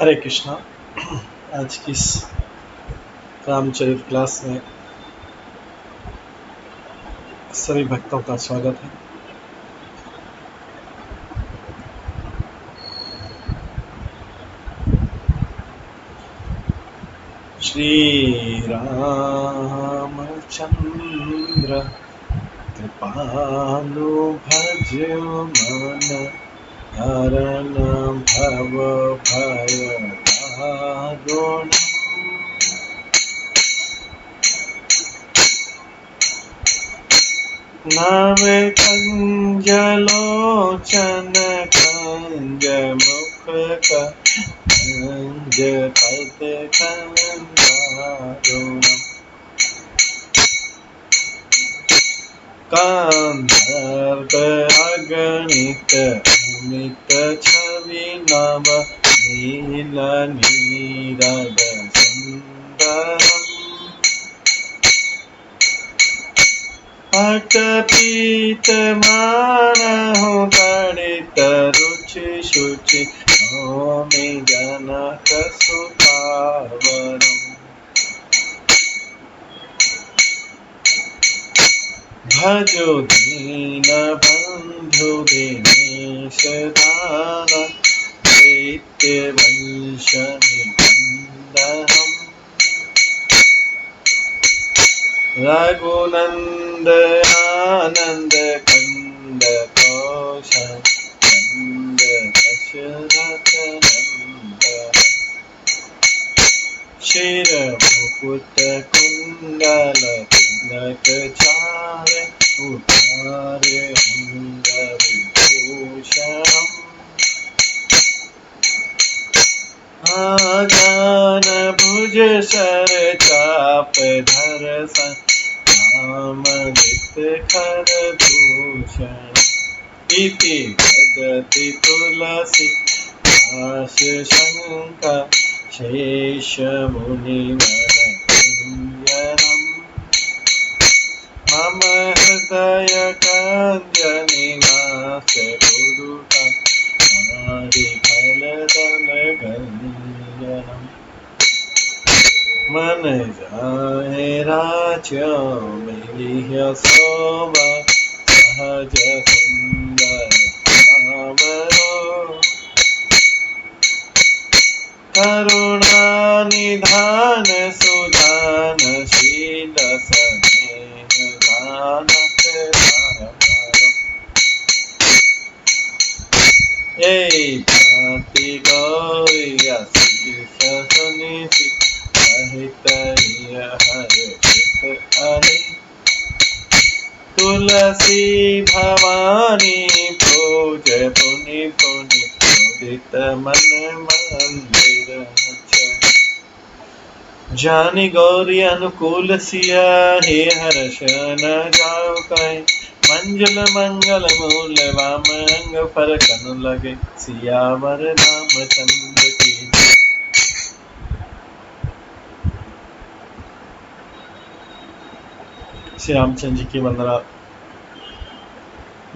हरे कृष्णा। आज की इस रामचरित क्लास में सभी भक्तों का स्वागत है। श्री रामचंद्र कृपालु भज मन हरण भव भय दारुण नव कंज लोचन कंज मुख कंज पद कंदारुण कांधर्व अगणित अमित छवि नव नील नीरद सुंदरम पटपीत मानहु तड़ित रुचि शुचि नौमि जनक सुतावरम भजो दीन बंधु दिनेश दान दैत्य वंश निकंदनम रघुनंद आनंद कंद कौशल कंद दशरथ नंदन शिर मुकुट कुंडल तिलक चार उतार अंग विभूषणम आजान भुज सर चाप धर सामदित कर दूषण इति वदति तुलसी दास शंका शेष मुनि मनोरंजनम मम हृदय कंजनिवास गुरुका हरि फलदल गंजनम मन जाए राज्य मिलिह सोवा सहज सुंदर भावरो करुणा निधान सुदान शील स्नेह दानत दारो ए भांति गौरिया शीस सुनिति सहित हरित अहि तुलसी भवानी पूज पुनि पुनि मुदित मन मंदिर जानी गौरी अनुकूल सिया हे हर्ष न जाओ कहे मंजुल मंगल मूल वाम अंग पर कनु लगे सियावर रामचंद्र की। श्री रामचंद्र जी की वंदना।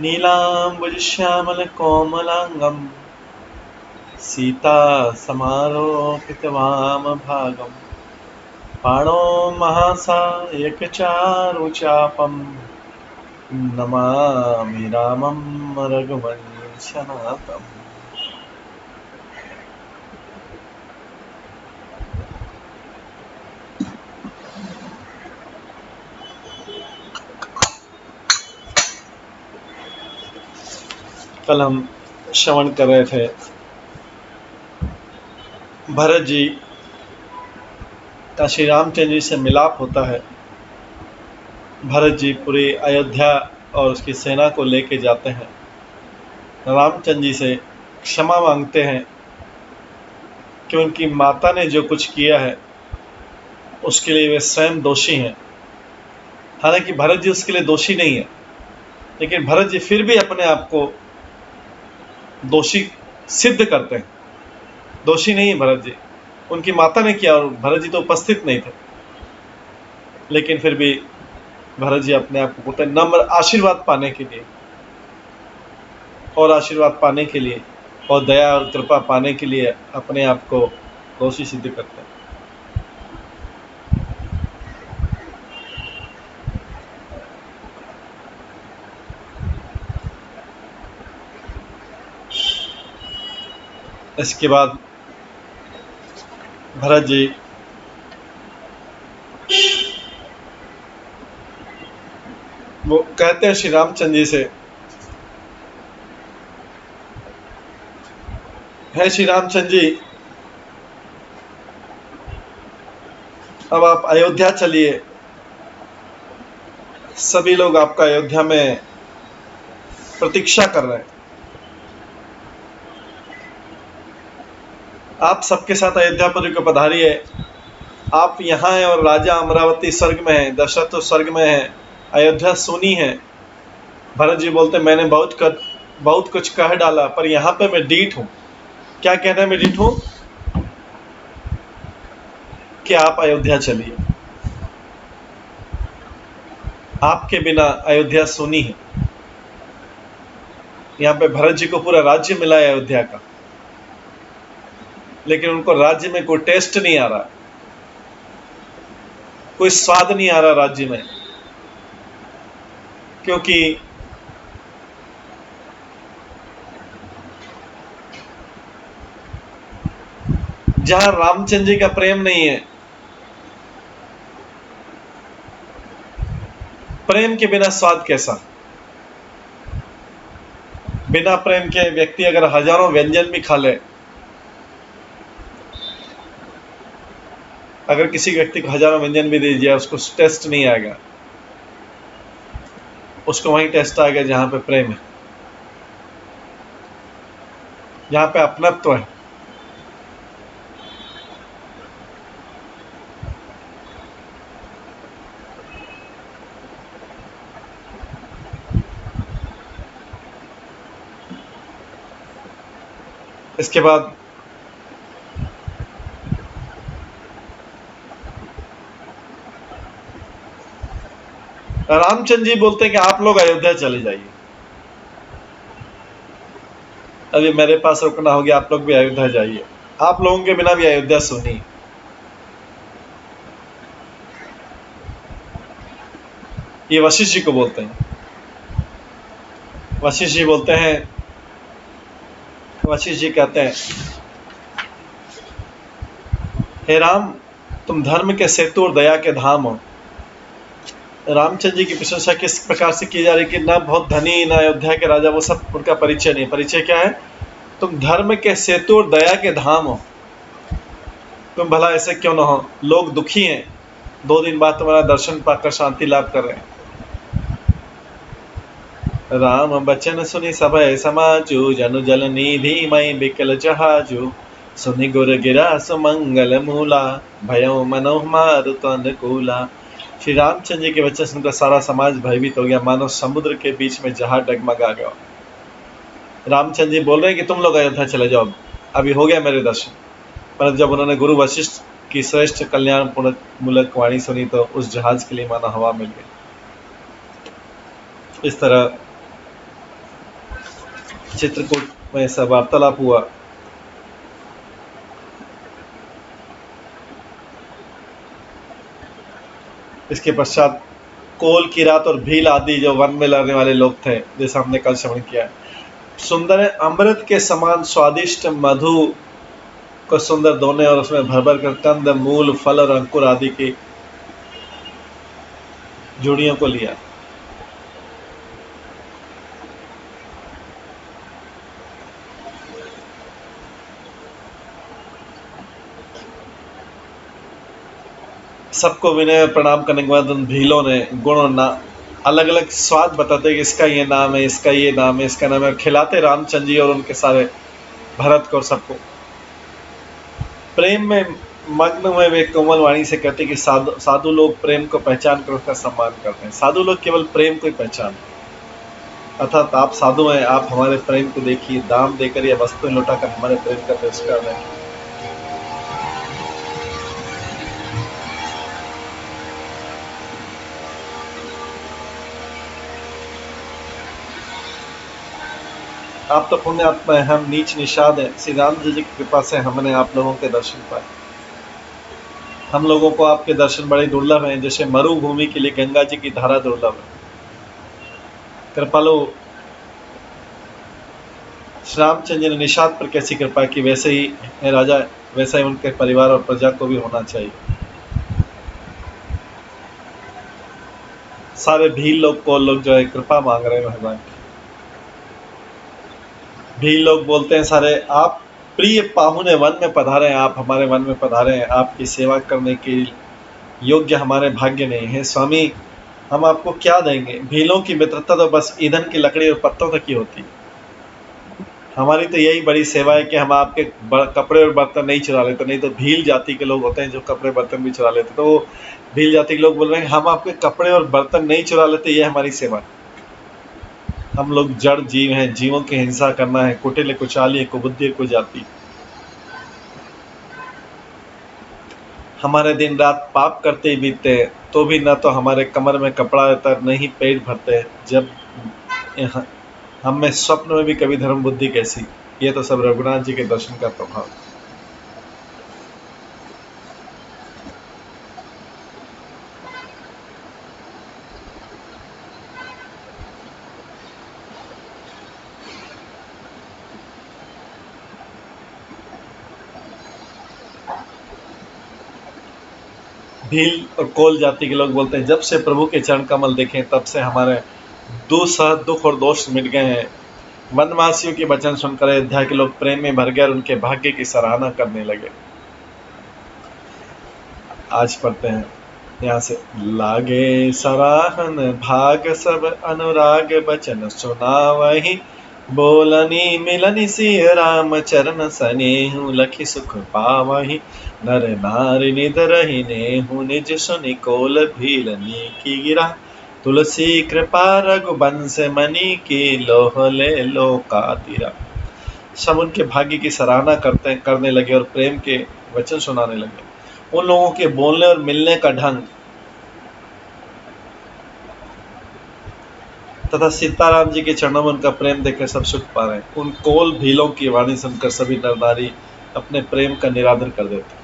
नीलांबुज श्यामल कोमलांगम सीता समारोपित वाम भागम पाणो महासायक चारु चापम नमामि रामं रघुवंशनाथम। कल हम श्रवण कर रहे थे भरत जी का श्री रामचंद्र जी से मिलाप होता है। भरत जी पूरी अयोध्या और उसकी सेना को लेके जाते हैं, रामचंद्र जी से क्षमा मांगते हैं कि उनकी माता ने जो कुछ किया है उसके लिए वे स्वयं दोषी हैं। हालांकि भरत जी उसके लिए दोषी नहीं है, लेकिन भरत जी फिर भी अपने आप को दोषी सिद्ध करते हैं। दोषी नहीं है भरत जी, उनकी माता ने किया और भरत जी तो उपस्थित नहीं थे, लेकिन फिर भी भरत जी अपने आप को बोलते हैं नम्र आशीर्वाद पाने के लिए, और आशीर्वाद पाने के लिए और दया और कृपा पाने के लिए अपने आप को दोषी सिद्ध करते हैं। इसके बाद भरत जी वो कहते हैं श्री रामचंद्र जी से, है श्री रामचंद्र जी, अब आप अयोध्या चलिए, सभी लोग आपका अयोध्या में प्रतीक्षा कर रहे हैं। आप सबके साथ अयोध्यापुरी को पधारिए। आप यहाँ हैं और राजा अमरावती स्वर्ग में है, दशरथ तो स्वर्ग में है, अयोध्या सूनी है। भरत जी बोलते मैंने बहुत कुछ कह डाला, पर यहाँ पे मैं डीठ हूँ। क्या कहना है मैं डीठ हूँ? कि आप अयोध्या चलिए, आपके बिना अयोध्या सूनी है। यहाँ पे भरत जी को पूरा राज्य मिला है अयोध्या का, लेकिन उनको राज्य में कोई टेस्ट नहीं आ रहा, कोई स्वाद नहीं आ रहा राज्य में, क्योंकि जहां रामचंद्र जी का प्रेम नहीं है, प्रेम के बिना स्वाद कैसा? बिना प्रेम के व्यक्ति अगर हजारों व्यंजन भी खा ले, अगर किसी व्यक्ति को हजारों व्यंजन भी दीजिए उसको टेस्ट नहीं आएगा। उसको वहीं टेस्ट आएगा जहां पे प्रेम है, जहां पे अपनत्व है। इसके बाद रामचंद्र जी बोलते हैं कि आप लोग अयोध्या चले जाइए, अभी मेरे पास रुकना हो गया, आप लोग भी अयोध्या जाइए, आप लोगों के बिना भी अयोध्या सुनी। ये वशिष्ठ जी को बोलते हैं। वशिष्ठ जी बोलते हैं, वशिष्ठ जी कहते हैं, हे राम, तुम धर्म के सेतु और दया के धाम हो। रामचंद्र जी की प्रशंसा किस प्रकार से की जा रही कि ना बहुत धनी ना अयोध्या के राजा, वो सब उनका परिचय नहीं। परिचय क्या है? तुम धर्म के सेतु और दया के धाम हो। तुम भला ऐसे क्यों ना हो? लोग दुखी हैं, 2 दिन बाद तुम्हारा दर्शन पाकर शांति लाभ कर रहे हैं। राम बचन सुनी सभय समाजु, जनु जल निधि मई बिकल जहाजु। सुनि गुर गिरा सुमंगल मूला, भयो मनोह मारुत अनुकूला। श्री रामचंद्र जी के वचन सुनकर सारा समाज भयभीत हो गया, मानो समुद्र के बीच में जहाज डगमगा गया। रामचंद्र जी बोल रहे हैं कि तुम लोग अयोध्या चले जाओ, अभी हो गया मेरे दर्शन। पर जब उन्होंने गुरु वशिष्ठ की श्रेष्ठ कल्याण मूलक वाणी सुनी तो उस जहाज के लिए मानो हवा मिल गई। इस तरह चित्रकूट में सब वार्तालाप हुआ। इसके पश्चात कोल की रात और भील आदि जो वन में लड़ने वाले लोग थे, जैसा हमने कल श्रवण किया, सुंदर है अमृत के समान स्वादिष्ट मधु को सुंदर दोने और उसमें भर भर कर कंद मूल फल और अंकुर आदि की जुड़ियों को लिया। सबको विनय प्रणाम करने के बाद उन भीलों ने गुण ना अलग अलग स्वाद बताते कि इसका ये नाम है, इसका ये नाम है, इसका नाम है, खिलाते रामचंद्र जी और उनके सारे भरत को और सबको। प्रेम में मग्न हुए वे कोमल वाणी से कहते कि साधु लोग प्रेम को पहचान कर उसका सम्मान करते हैं। साधु लोग केवल प्रेम को ही पहचान, अर्थात आप साधु हैं, आप हमारे प्रेम को देखिए, दाम देकर या वस्तु लौटाकर हमारे प्रेम का तिरस्कार नहीं। आप तो पुण्य आत्मा है, हम नीच निषाद हैं। श्री राम जी की कृपा से हमने आप लोगों के दर्शन पाए। हम लोगों को आपके दर्शन बड़े दुर्लभ हैं, जैसे मरुभूमि के लिए गंगा जी की धारा दुर्लभ है। कृपालु श्री रामचंद्र जी ने निषाद पर कैसी कृपा की, वैसे ही है राजा, वैसा ही उनके परिवार और प्रजा को भी होना चाहिए। सारे भील लोग को लोग जो है कृपा मांग रहे हैं भगवान की। भील लोग बोलते हैं सारे, आप प्रिय पाहुने वन में पधारे हैं, आप हमारे वन में पधारे हैं, आपकी सेवा करने के योग्य हमारे भाग्य नहीं है स्वामी, हम आपको क्या देंगे। भीलों की मित्रता तो बस ईंधन की लकड़ी और पत्तों तक ही होती है। हमारी तो यही बड़ी सेवा है कि हम आपके कपड़े और बर्तन नहीं चुरा लेते। नहीं तो भील जाति के लोग होते हैं जो कपड़े बर्तन भी चुरा लेते, तो वो भील जाति के लोग बोल रहे हैं हम आपके कपड़े और बर्तन नहीं चुरा लेते, ये हमारी सेवा है। हम लोग जड़ जीव हैं, जीवों की हिंसा करना है, कुटिल कुचाली कुबुद्धि कुजाति। हमारे दिन रात पाप करते ही बीतते हैं, तो भी न तो हमारे कमर में कपड़ा रहता है, नहीं पेट भरते हैं। जब हम में स्वप्न में भी कभी धर्म बुद्धि कैसी। ये तो सब रघुनाथ जी के दर्शन का प्रभाव। भील और कोल जाति के लोग बोलते हैं जब से प्रभु के चरण कमल देखे तब से हमारे दुख और दोष मिट गए हैं। वनवासियों के वचन सुनकर अयोध्या के लोग प्रेम में भर गए और उनके भाग्य की सराहना करने लगे। आज पढ़ते हैं यहाँ से, लागे सराहन भाग सब अनुराग बचन सुनावहि, बोलनी मिलनी सिय राम चरण सनेहु लखि सुख पावहि, नर नारी निद रही नेहु निज सुनि कोल भीलनी की गिरा, तुलसी कृपा रघुबंश मणि की लोह ले लोकातिरा। सब उनके भाग्य की सराहना करने लगे और प्रेम के वचन सुनाने लगे। उन लोगों के बोलने और मिलने का ढंग तथा सीताराम जी के चरणों में उनका प्रेम देखकर सब सुख पा रहे हैं। उन कोल भीलों की वाणी सुनकर सभी नर नारी अपने प्रेम का निरादर कर देते।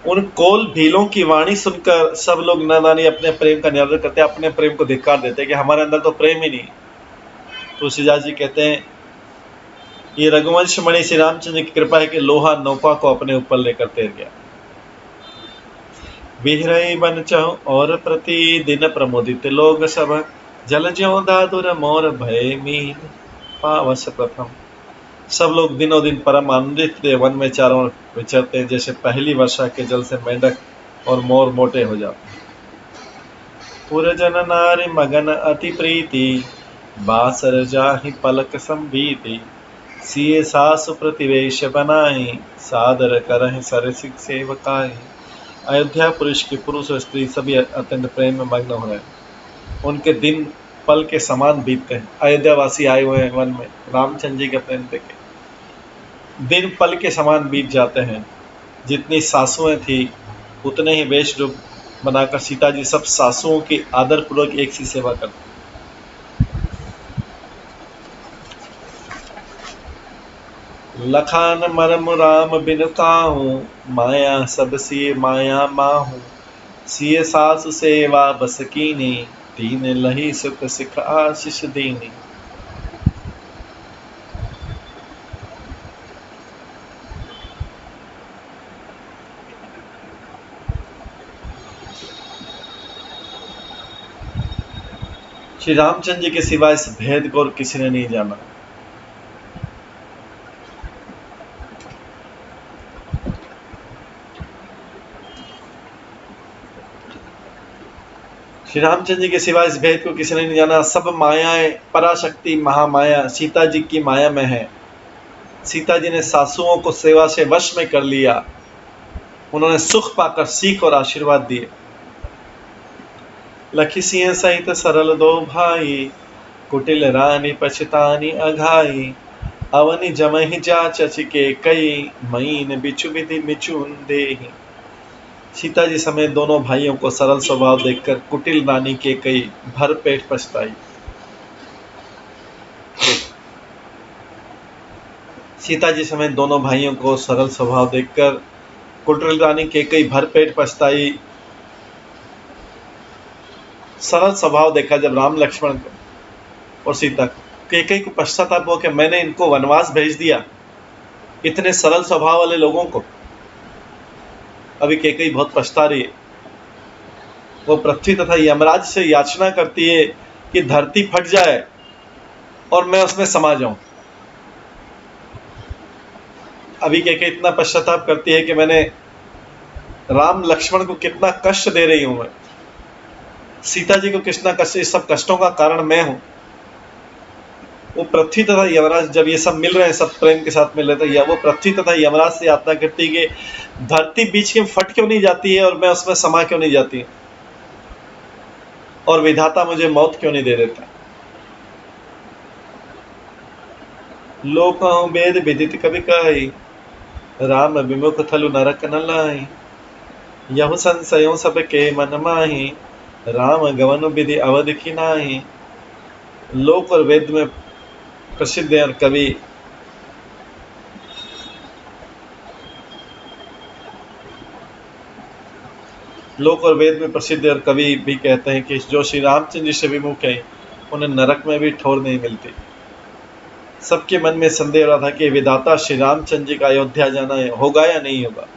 उन कोल भीलों की वाणी सुनकर सब लोग नर नारी अपने प्रेम का निरादर करते, अपने प्रेम को धिक्कार देते कि हमारे अंदर तो प्रेम ही नहीं। तुलसीदास जी कहते हैं ये रघुवंश मणि श्री रामचंद्र की कृपा है कि लोहा नौका को अपने ऊपर लेकर तैर गया। बिहरई बन चहु और प्रति दिन प्रमोदित लोग सब, जल ज्यों दादुर मोर भय मीन पावस प्रथम। सब लोग दिनों दिन परम आनंदित वन में चारों ओर विचरते हैं, जैसे पहली वर्षा के जल से मेंढक और मोर मोटे हो जाते हैं। पुरजन नारी मगन अति प्रीति, बासर जाहि पलक संबीति, सिए सासु प्रतिवेश बनाई, सादर करहि सरसिक सेवकाई। अयोध्या पुरुष की पुरुष और स्त्री सभी अत्यंत प्रेम में मग्न हो रहे हैं। उनके दिन पल के समान बीतते हैं। अयोध्यावासी आए हुए हैं वन में, रामचंद्र जी के प्रेम देखे दिन पल के समान बीत जाते हैं। जितनी सासुएं थी उतने ही वेश रूप बनाकर सीता जी सब सासुओं की आदर पूर्वक एक सी सेवा करते। लखान मरम राम बिन काहू, माया सब सिए माया माहू, सिए सासु सेवा बस कीनी, तीन लही सुख सिख आशीष दीनी। श्री रामचंद्र जी के सिवा इस भेद को और किसी ने नहीं जाना। श्री रामचंद्र जी के सिवा इस भेद को किसी ने नहीं जाना। सब मायाएं पराशक्ति महामाया सीता जी की माया में है। सीता जी ने सासुओं को सेवा से वश में कर लिया। उन्होंने सुख पाकर सीख और आशीर्वाद दिए। लखी सिंह सहित सरल दो भाई, कुटिल रानी पछतानी अघाई, अवनि जमहि जा चचिके कई, मईन बिचु विधि मिचुन देहि। सीता जी समेत दोनों भाइयों को सरल स्वभाव देखकर कुटिल रानी के कई भर पेट पछताई। सीता जी समेत दोनों भाइयों को सरल स्वभाव देखकर कुटिल रानी कैकेयी भरपेट पछताई। सरल स्वभाव देखा जब राम लक्ष्मण को और सीता को, कैकेयी को पश्चाताप हुआ कि मैंने इनको वनवास भेज दिया, इतने सरल स्वभाव वाले लोगों को। अभी कैकेयी बहुत पछता रही है। वो पृथ्वी तथा यमराज से याचना करती है कि धरती फट जाए और मैं उसमें समा जाऊं। अभी कैकेयी इतना पश्चाताप करती है कि मैंने राम लक्ष्मण को कितना कष्ट दे रही हूं, मैं सीता जी को कितना कष्ट, इस सब कष्टों का कारण मैं हूं। वो पृथ्वी तथा यमराज जब ये सब मिल रहे हैं, सब प्रेम के साथ मिल रहे थे, वो पृथ्वी तथा यमराज से यातना करती कि धरती बीच में फट क्यों नहीं जाती है और मैं उसमें समा क्यों नहीं जाती, और विधाता मुझे मौत क्यों नहीं दे देता। लोक वेद विदित कवि कही, राम विमुख थलु नरक न लाई। यहु संशयों सब के मन माही, राम गवन विधि अवध की नाही। लोक और वेद में प्रसिद्ध है और कवि लोक और वेद में प्रसिद्ध और कवि भी कहते हैं कि जो श्री रामचंद्र जी से विमुख है उन्हें नरक में भी ठोर नहीं मिलती। सबके मन में संदेह रहा था कि विधाता श्री रामचंद्र जी का अयोध्या जाना होगा या नहीं होगा।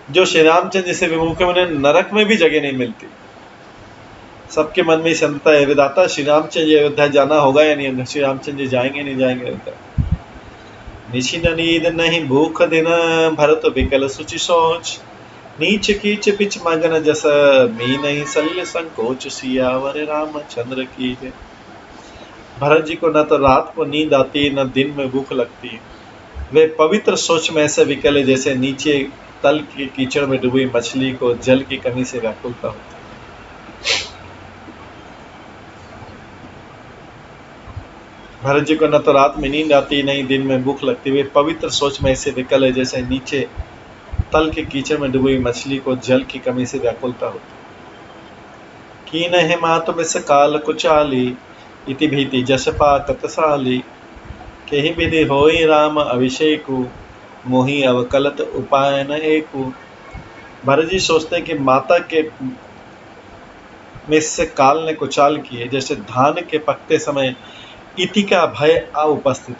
जो श्री रामचंद्र जी से विमुख है उन्हें नरक में भी जगह नहीं मिलती। सबके मन में संदेह है, विधाता श्री रामचंद्र जी अयोध्या जाना होगा या नहीं होगा, श्री रामचंद्र जी जाएंगे नहीं जाएंगे अयोध्या। निशिन नींद नहीं भूख दिन, भरत विकल सुचि सोच। नीच कीच पिच मगन जस, मी नहीं शल्य संकोच। सियावर रामचंद्र की जय। भरत जी को न तो रात को नींद आती न दिन में भूख लगती। वे पवित्र सोच में ऐसे विकल है जैसे नीचे तल के कीचड़ में डूबी मछली को जल की कमी से व्याकुलता होती। भरत जी को न तो रात में नींद आती नहीं दिन में भूख लगती। वे पवित्र सोच में ऐसे विकल है जैसे नीचे तल के कीचड़ में डूबी मछली को जल की कमी से व्याकुलता होती। कीन है मातु बिस काल कुचाली, इति भीति जस पाकत साली। केहि विधि होई राम अभिषेकु, मोहि अवकलत उपाय न एकु। भरत जी सोचते हैं कि माता के में से काल ने कुचाल किए, जैसे धान के पकते समय इति का भय आ उपस्थित।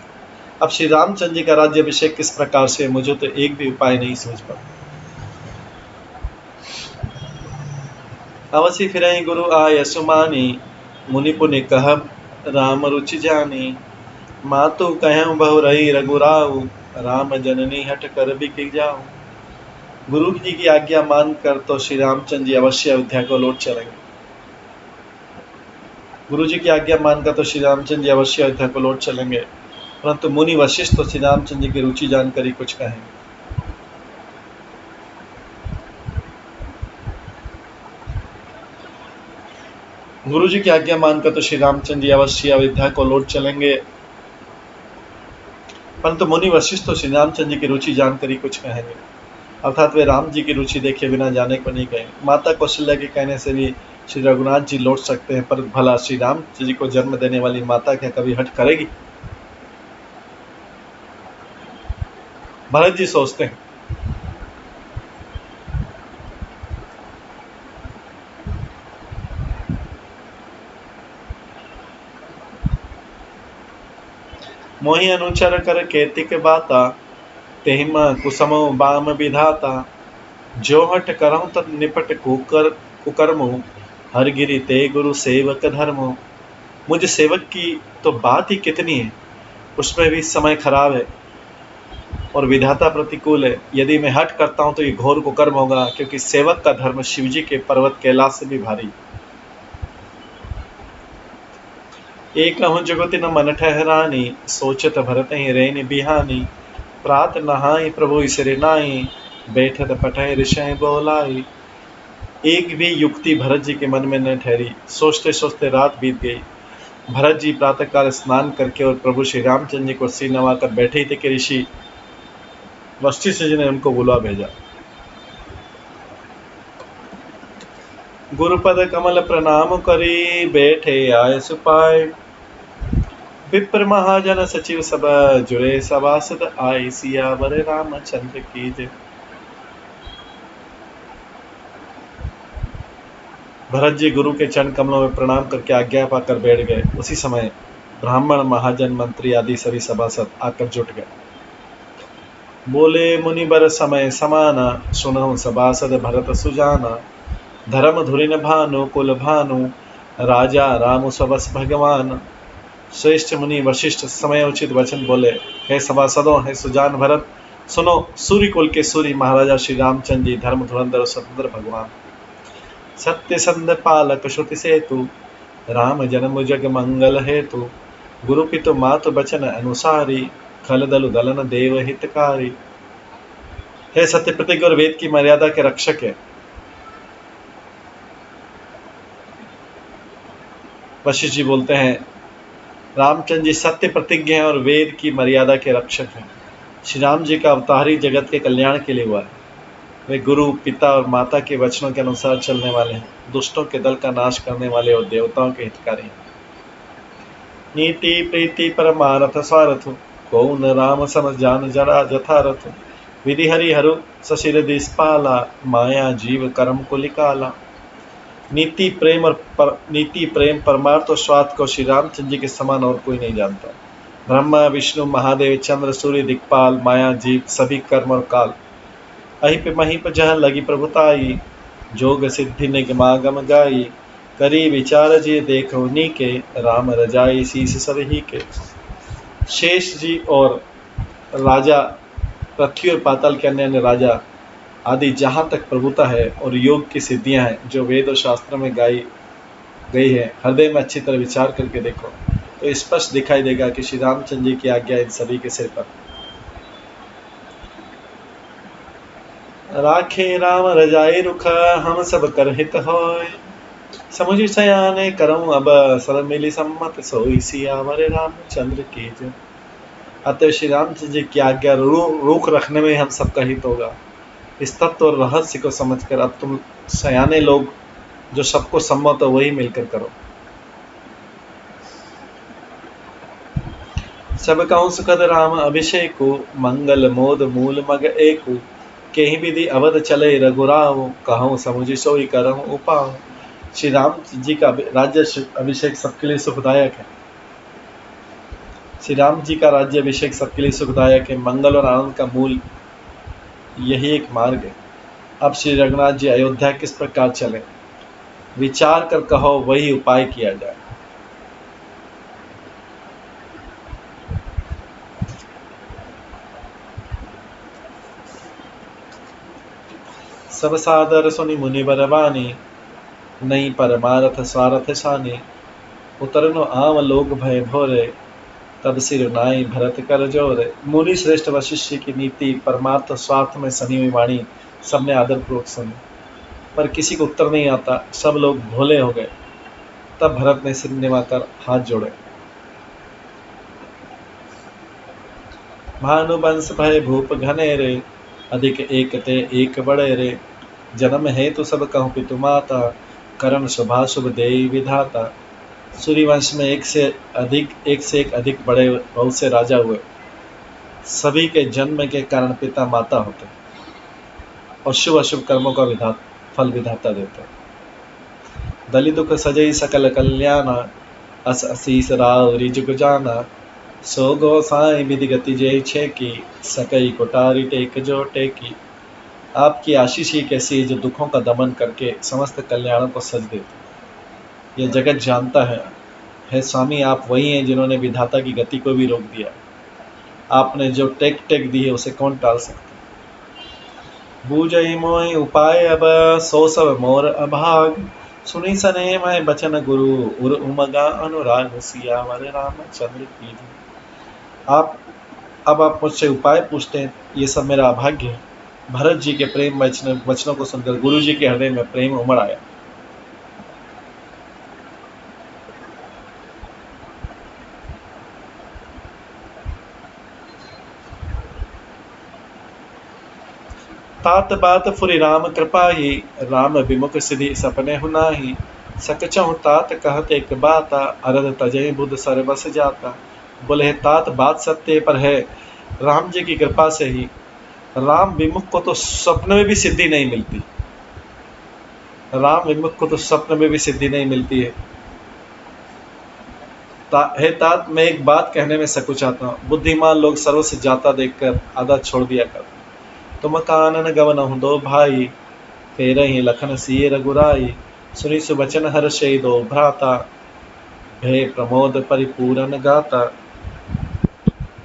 अब श्री रामचंद्र जी का राज्याभिषेक किस प्रकार से, मुझे तो एक भी उपाय नहीं समझ पा। अवसि फिरहि गुरु आय सुमानी, मुनि पुनि कहब राम रुचि जानी। मातु कहं बहु रही रघुराऊ, राम जननी हट कर बिक जाऊं। गुरु जी की आज्ञा मानकर तो श्री रामचंद्र जी अवश्य अयोध्या को लौट चलेंगे। गुरु जी की आज्ञा मानकर तो श्री रामचंद्र जी अवश्य अयोध्या को लौट चलेंगे, परंतु मुनि वशिष्ठ तो श्री रामचंद्र जी की रुचि जानकर ही कुछ कहेंगे। गुरु जी की आज्ञा मानकर तो श्री रामचंद्र जी अवश्य अयोध्या को लौट चलेंगे, परंतु मुनि वशिष्ठ तो श्री रामचंद्र जी की रुचि जानकर ही कुछ कहेंगे। अर्थात वे राम जी की रुचि देखे बिना जाने को नहीं कहेंगे। माता कौशल्या के कहने से भी श्री रघुनाथ जी लौट सकते हैं, पर भला श्री राम जी को जन्म देने वाली माता क्या कभी हट करेगी? भरत जी सोचते हैं। मोहि अनुचर कर केतिक बाता, तेहिमा कुसमो बाम विधाता। जो हट करऊं तब निपट कुकर्मो, हर गिरि ते गुरु सेवक धर्मो। मुझे सेवक की तो बात ही कितनी है, उसमें भी समय खराब है और विधाता प्रतिकूल है। यदि मैं हट करता हूं तो ये घोर कुकर्म होगा, क्योंकि सेवक का धर्म शिवजी के पर्वत कैलाश से भी भारी। एक कहूँ जुगति न मन ठहरानी, सोचत भरत ही रेन बिहानी। प्रात नहाई प्रभु इसरे नाई, बैठत पठय ऋषय बोलाई। एक भी युक्ति भरत जी के मन में न ठहरी। सोचते सोचते रात बीत गई। भरत जी प्रातःकाल स्नान करके और प्रभु श्री रामचंद्र जी को सिर नवाकर बैठे ही थे कि ऋषि वशिष्ठ जी ने उनको बुला भेजा। गुरुपद कमल प्रणाम करी, बैठे आय सुपाय। विप्र महाजन सचिव सब जुड़े सभासद आई सियावर रामचंद्र की जय। भरत जी गुरु के चरण कमलों में प्रणाम करके आज्ञा पाकर बैठ गए। उसी समय ब्राह्मण महाजन मंत्री आदि सभी सभासद आकर जुट गए। बोले मुनिबर समय समाना, सुनहु सभासद भरत सुजाना। धर्म धुरिन भानु कुल भानु, राजा राम सबस भगवान। श्रेष्ठ मुनि वशिष्ठ समय उचित वचन बोले। हे सभासदों, हे सुजान भरत, सुनो। सूर्य कुल के सूर्य महाराजा श्री रामचंद्र जी धर्म धुरंधर और स्वतंत्र भगवान, सत्य संध पालक श्रुति सेतु, राम जन्म जग मंगल हेतु। गुरु पितु मातु बचन अनुसारी, खल दलु दलन देव हितकारी। हे सत्य प्रतिज्ञ और वेद की मर्यादा के रक्षक है। वशिष्ठ जी बोलते हैं, रामचंद्र जी सत्य प्रतिज्ञ हैं और वेद की मर्यादा के रक्षक हैं। श्री राम जी का अवतार ही जगत के कल्याण के लिए हुआ है। वे गुरु पिता और माता के वचनों के अनुसार चलने वाले हैं, दुष्टों के दल का नाश करने वाले और देवताओं के हितकारी हैं। नीति प्रीति परमारथ स्वारथ, कौन राम समझ जान जरा जथारथ। विधि हरि हरु सशिर दिसपाला, माया जीव कर्म कुलिकाला। नीति प्रेम परमार्थ और स्वार्थ को श्री रामचंद्र जी के समान और कोई नहीं जानता। ब्रह्मा विष्णु महादेव चंद्र सूर्य दिक्पाल, माया जीव सभी कर्म और काल। अहिप महिप जहाँ लगी प्रभुताई, जोग सिद्धि निगमागम गाई। करी विचार जी देखो नीके, राम रजाई शीस सब ही के। शेष जी और राजा, पृथ्वी और पाताल के अन्य अन्य राजा आदि जहाँ तक प्रभुता है और योग की सिद्धियां हैं जो वेद और शास्त्रों में गाई गई है, हृदय में अच्छी तरह विचार करके देखो तो स्पष्ट दिखाई देगा कि श्री रामचंद्र जी की आज्ञा इन सभी के सिर पर। राखे राम रजाई रुख, हम सब कर हित होय। समुझ सयाने करऊं अब, सब मिली सम्मत सोई। सियावर रामचंद्र की जय। अतः श्री रामचंद्र जी की आज्ञा रोक रखने में हम सबका हित होगा। इस तत्व और रहस्य को समझकर अब तुम सयाने लोग जो सबको सम्मत हो वही मिलकर करो। सब कहूँ सुखद राम अभिषेकु, मंगल मोद मूल मग एकु। केहि विधि अवध चले रघुराव, कहूँ समुझि सोई करहु उपाव। श्री राम जी का राज्य अभिषेक सबके लिए सुखदायक है। श्री राम जी का राज्य अभिषेक सबके लिए सुखदायक है। मंगल और आनंद का मूल यही एक मार्ग है। अब श्री रघुनाथ जी अयोध्या किस प्रकार चले, विचार कर कहो वही उपाय किया जाए। सब सादर सुनि मुनि बरबानी, नहीं परमारथ स्वारथ सानी। उतरनो आम लोग भय भोरे, तब सिर नाई भरत कर जोरे। मुनि श्रेष्ठ वशिष्ठ की नीति परमार्थ स्वार्थ में सनी हुई वाणी सबने आदर पूर्वक सुनी, पर किसी को उत्तर नहीं आता। सब लोग भोले हो गए। तब भरत ने सिर निभाकर हाथ जोड़े। भानुवंश भय भूप घनेरे, अधिक एक ते एक बड़े रे। जन्म हेतु सब कहूँ पितु माता, करण शुभा शुभ देई विधाता। सूर्यवंश में एक से एक अधिक बड़े बहुत से राजा हुए। सभी के जन्म के कारण पिता माता होते और शुभ अशुभ कर्मों का फल विधाता देते। दलि दुख सजई सकल कल्याणा, अस असीस राव रिजुग जाना। सो गोसाई विधि गति जय छे की, सकई कोटारी टेक जो टेकी। आपकी आशीष ही कैसी है जो दुखों का दमन करके समस्त कल्याणों को सज देती। यह जगत जानता है स्वामी, आप वही हैं जिन्होंने विधाता की गति को भी रोक दिया। आपने जो टेक दी है उसे कौन टाल सकता। बूझई मोहि उपाय अब, सो सब मोर अभाग। सुनी सने मैं बचन गुरु, उर उमगा अनुराग। सियावर रामचंद्र की जय। आप मुझसे उपाय पूछते हैं, ये सब मेरा अभाग्य है। भरत जी के प्रेम वचनों को सुनकर गुरु जी के हृदय में प्रेम उमड़ आया। तात बात फुरि राम कृपाही, राम विमुख सिधि सपने हुनाही। सकचहु तात कहत एक बाता, अरद तजय बुध सर बस जाता। बोले, तात बात सत्य पर है, राम जी की कृपा से ही राम विमुख को तो स्वप्न में भी सिद्धि नहीं मिलती। राम विमुख को तो स्वप्न में भी सिद्धि नहीं मिलती है। हे तात, मैं एक बात कहने में सकुचाता हूँ। बुद्धिमान लोग सर्व से जाता देखकर आधा छोड़ दिया कर। तुम कानन गवन हूँ दो भाई, फेर ही लखन सिए रघुराई। सुनी सुबचन हर्ष दो भ्राता, भय प्रमोद परिपूरन गाता।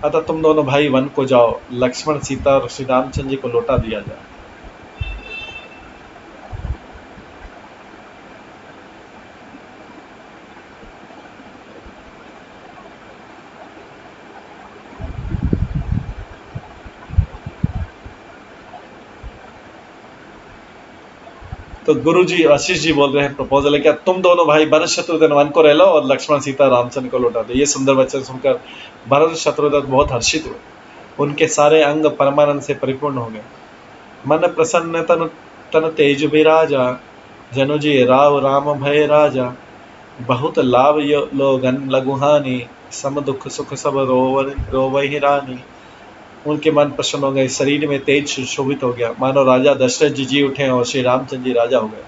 अतः तुम दोनों भाई वन को जाओ, लक्ष्मण सीता और श्री रामचंद्र जी को लौटा दिया जाए। तो गुरु जी आशीष जी बोल रहे हैं, प्रपोजल है क्या, तुम दोनों भाई भरत शत्रुघ्न वन को रह लो और लक्ष्मण सीता रामचंद्र को लौटा दो। ये सुंदर वचन सुनकर भरत शत्रुघ्न बहुत हर्षित हुए। उनके सारे अंग परमानंद से परिपूर्ण हो गए। मन प्रसन्न तन तन तेज विराजा, जनु जी राव राम भय राजा। बहुत लाभ लोगन लघुहानि, सम दुख सुख सब रोवहि रानी। उनके मन प्रसन्न हो गए, शरीर में तेज सुशोभित हो गया, मानो राजा दशरथ जी उठे और श्री रामचंद्र जी राजा हो गए।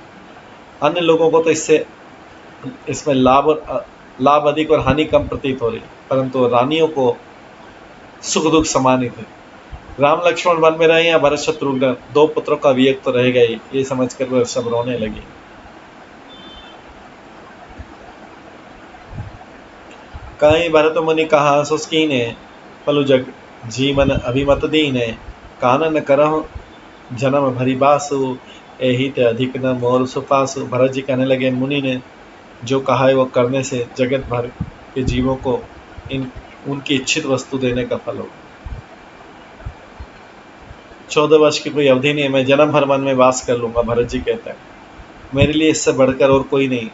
अन्य लोगों को तो इसमें लाभ अधिक और हानि कम प्रतीत हो रही, परंतु रानियों को सुख दुख समान ही थे। राम लक्ष्मण वन में रहे या भरत शत्रुघ्न, दो पुत्रों का वियोग तो रहेगा ही, ये समझकर वह सब रोने लगी। कहीं भरत मुनि कहा सुस्कीने, पलु जग जीवन अभिमत दीने। कानन करहु जन्म भरी बासु, एहि ते अधिक न मोर सुपासु। भरत जी कहने लगे, मुनि ने जो कहा है वो करने से जगत भर के जीवों को उनकी इच्छित वस्तु देने का फल होगा। 14 वर्ष की कोई अवधि नहीं है, मैं जन्म भर वन में वास कर लूंगा। भरत जी कहते हैं, मेरे लिए इससे बढ़कर और कोई नहीं।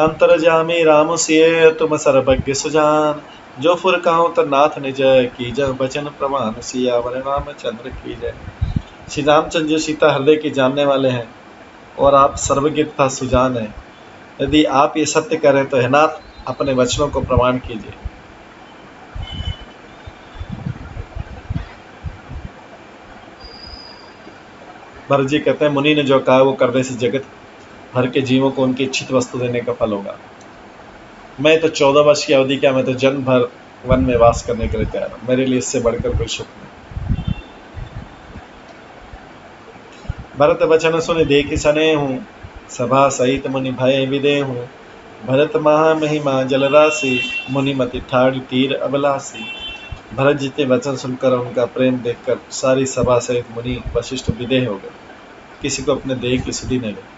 अंतरजामी राम सिय तुम सर्वज्ञ सुजान, जो फुर कहो तो नाथ निज, की जय बचन प्रमाण। सियावर रामचंद्र की जय। श्री रामचंद्र जी सीता हृदय के जानने वाले हैं और आप सर्वज्ञ तथा सुजान हैं। यदि आप ये सत्य करें तो है नाथ, अपने वचनों को प्रमाण कीजिए। भरत जी कहते हैं, मुनि ने जो कहा वो करने से जगत भर के जीवों को उनकी इच्छित वस्तु देने का फल होगा। मैं तो 14 वर्ष की अवधि क्या, मैं तो जन्म भर वन में वास करने के लिए तैयार हूँ। मेरे लिए इससे बढ़कर कोई सुख नहीं। भरत वचन सुन देखि सने हूँ, सभा सहित मुनि भय विदे हूँ। भरत महा महिमा जलराशि, मुनि मति ठाड़ तीर अबलासी। भरत जी के वचन सुनकर उनका प्रेम देखकर सारी सभा सहित मुनि वशिष्ठ विदेह हो गए, किसी को अपने देह की सुधि नहीं लगी।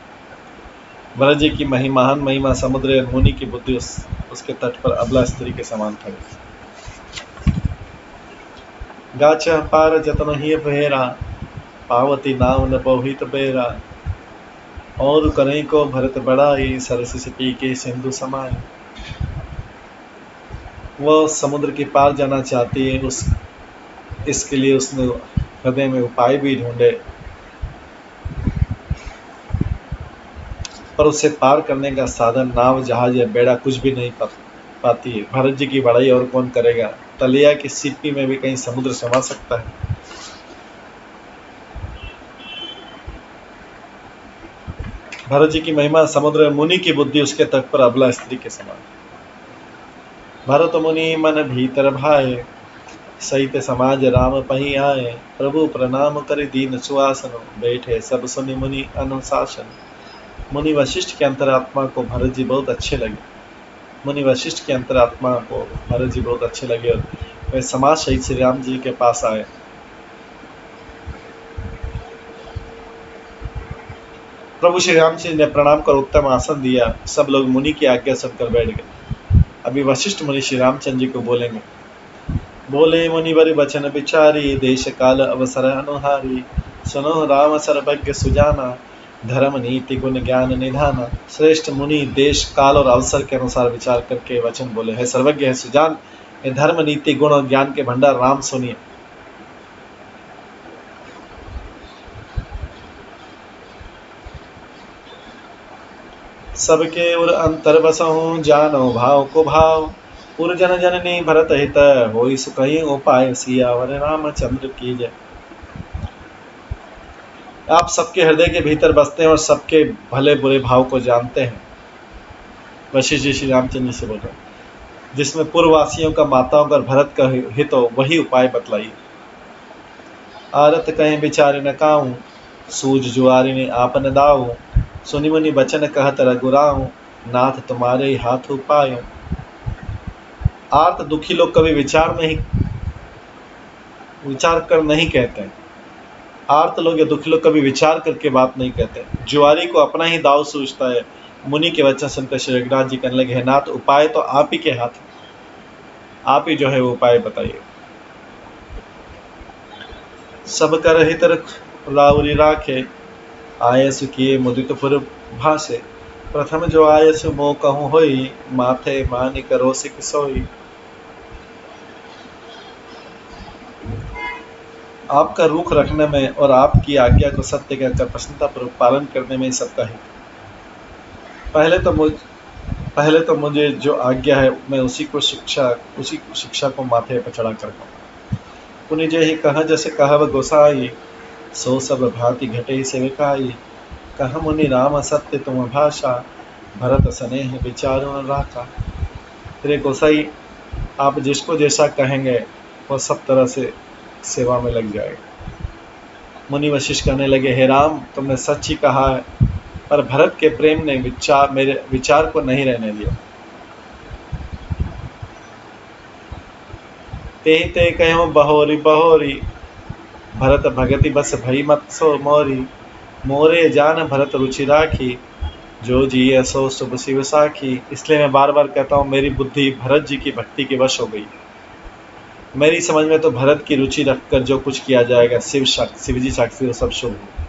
भरत जी की महान महिमा समुद्र और मुनि की बुद्धि उसके तट पर अबला स्त्री के समान खड़ी। गाछ पार जतन ही बहेरा, पावती नाव न बहुहित बेरा। और करें को भरत बढ़ाई, सरस से पी के सिंधु समाये। वह समुद्र के पार जाना चाहती है, इसके लिए उसने हृदय में उपाय भी ढूंढे, पर उसे पार करने का साधन नाव जहाज या बेड़ा कुछ भी नहीं पाती है। भरत जी की बड़ाई और कौन करेगा। तलिया की सीपी में भी कहीं समुद्र समा सकता है। भरत जी की महिमा समुद्र, मुनि की बुद्धि उसके तट पर अबला स्त्री के समान। भरत मुनि मन भीतर भाए, सहित समाज राम पही आए। प्रभु प्रणाम कर दीन सुआसन, बैठे सब सुनि मुनि अनुशासन। मुनि वशिष्ठ के अंतरात्मा को भरत जी बहुत अच्छे लगे। मुनि वशिष्ठ के अंतरात्मा को भरत जी बहुत अच्छे लगे और वे समाज सहित श्री राम जी के पास आए। प्रभु श्री राम जी ने प्रणाम कर उत्तम आसन दिया। सब लोग मुनि की आज्ञा सुनकर बैठ गए। अभी वशिष्ठ मुनि श्री रामचंद्र जी को बोलेंगे। बोले मुनि वर बचन बिचारी, देश काल अवसर अनुहारी। सुनो राम सर्वज्ञ सुजाना, धर्म नीति गुण ज्ञान निधाना। श्रेष्ठ मुनि देश काल और अवसर के अनुसार विचार करके वचन बोले, है सर्वज्ञ है सुजान, ये धर्म नीति गुण और ज्ञान के भंडार राम सुनिए। सबके उर अंतर बसहूँ, जानो भाव को भाव। पुर जन जननी भरत हित, होई सुखई उपाय सियावर रामचंद्र की जय। आप सबके हृदय के भीतर बसते हैं और सबके भले बुरे भाव को जानते हैं। वशिष्ठ जी श्री रामचंद्र से बोल रहे हैं, जिसमें पूर्ववासियों का, माताओं का, भरत का हित हो, वही उपाय बतलाइए। आरत कहीं विचार न काऊं, सूझ जुआरिनी आपन दाऊं, सुनि मुनि बचन कहत रघुराऊं, नाथ तुम्हारे ही हाथ उपाय। आर्त दुखी लोग कभी विचार कर नहीं कहते हैं। आर्त लोग या दुखी लोग कभी विचार करके बात नहीं कहते। जुआरी को अपना ही दाव सूझता है। मुनि के वचन सुनकर श्री रघुनाथ जी कहने लगे, नाथ उपाय तो आप ही के हाथ, आप ही जो है वो उपाय बताइए। सब कर हित राउरी राखे, आयस किए मुदित पुर भासे, प्रथम जो आयस मोह कहूँ होई, माथे मानि करो सिक सोई। आपका रुख रखने में और आपकी आज्ञा को सत्य कहकर प्रसन्नतापूर्वक पालन करने में ही सबका हित। पहले तो मुझे जो आज्ञा है मैं उसी शिक्षा को माथे पर चढ़ा कर कहूँ। पुनि जे ही कहा जैसे कहव गोसाई, सो सब भांति घटे सेविकाई, कह मुनि राम सत्य तुम भाषा, भरत स्नेह विचारो न राखा। तेरे गोसाई, आप जिसको जैसा कहेंगे वो सब तरह से सेवा में लग जाएगा। मुनि वशिष्ठ कहने लगे, हे राम, तुमने सच ही कहा है, पर भरत के प्रेम ने मेरे विचार को नहीं रहने दिया। ते ते कहो बहोरी बहोरी, भरत भगति बस भई मत सो मोरी, मोरे जान भरत रुचि राखी, जो जिये सो शुभ शिव साखी। इसलिए मैं बार बार कहता हूँ, मेरी बुद्धि भरत जी की भक्ति के वश हो गई। मेरी समझ में तो भरत की रुचि रखकर जो कुछ किया जाएगा, शिव जी साक्षी वो सब शुभ हो।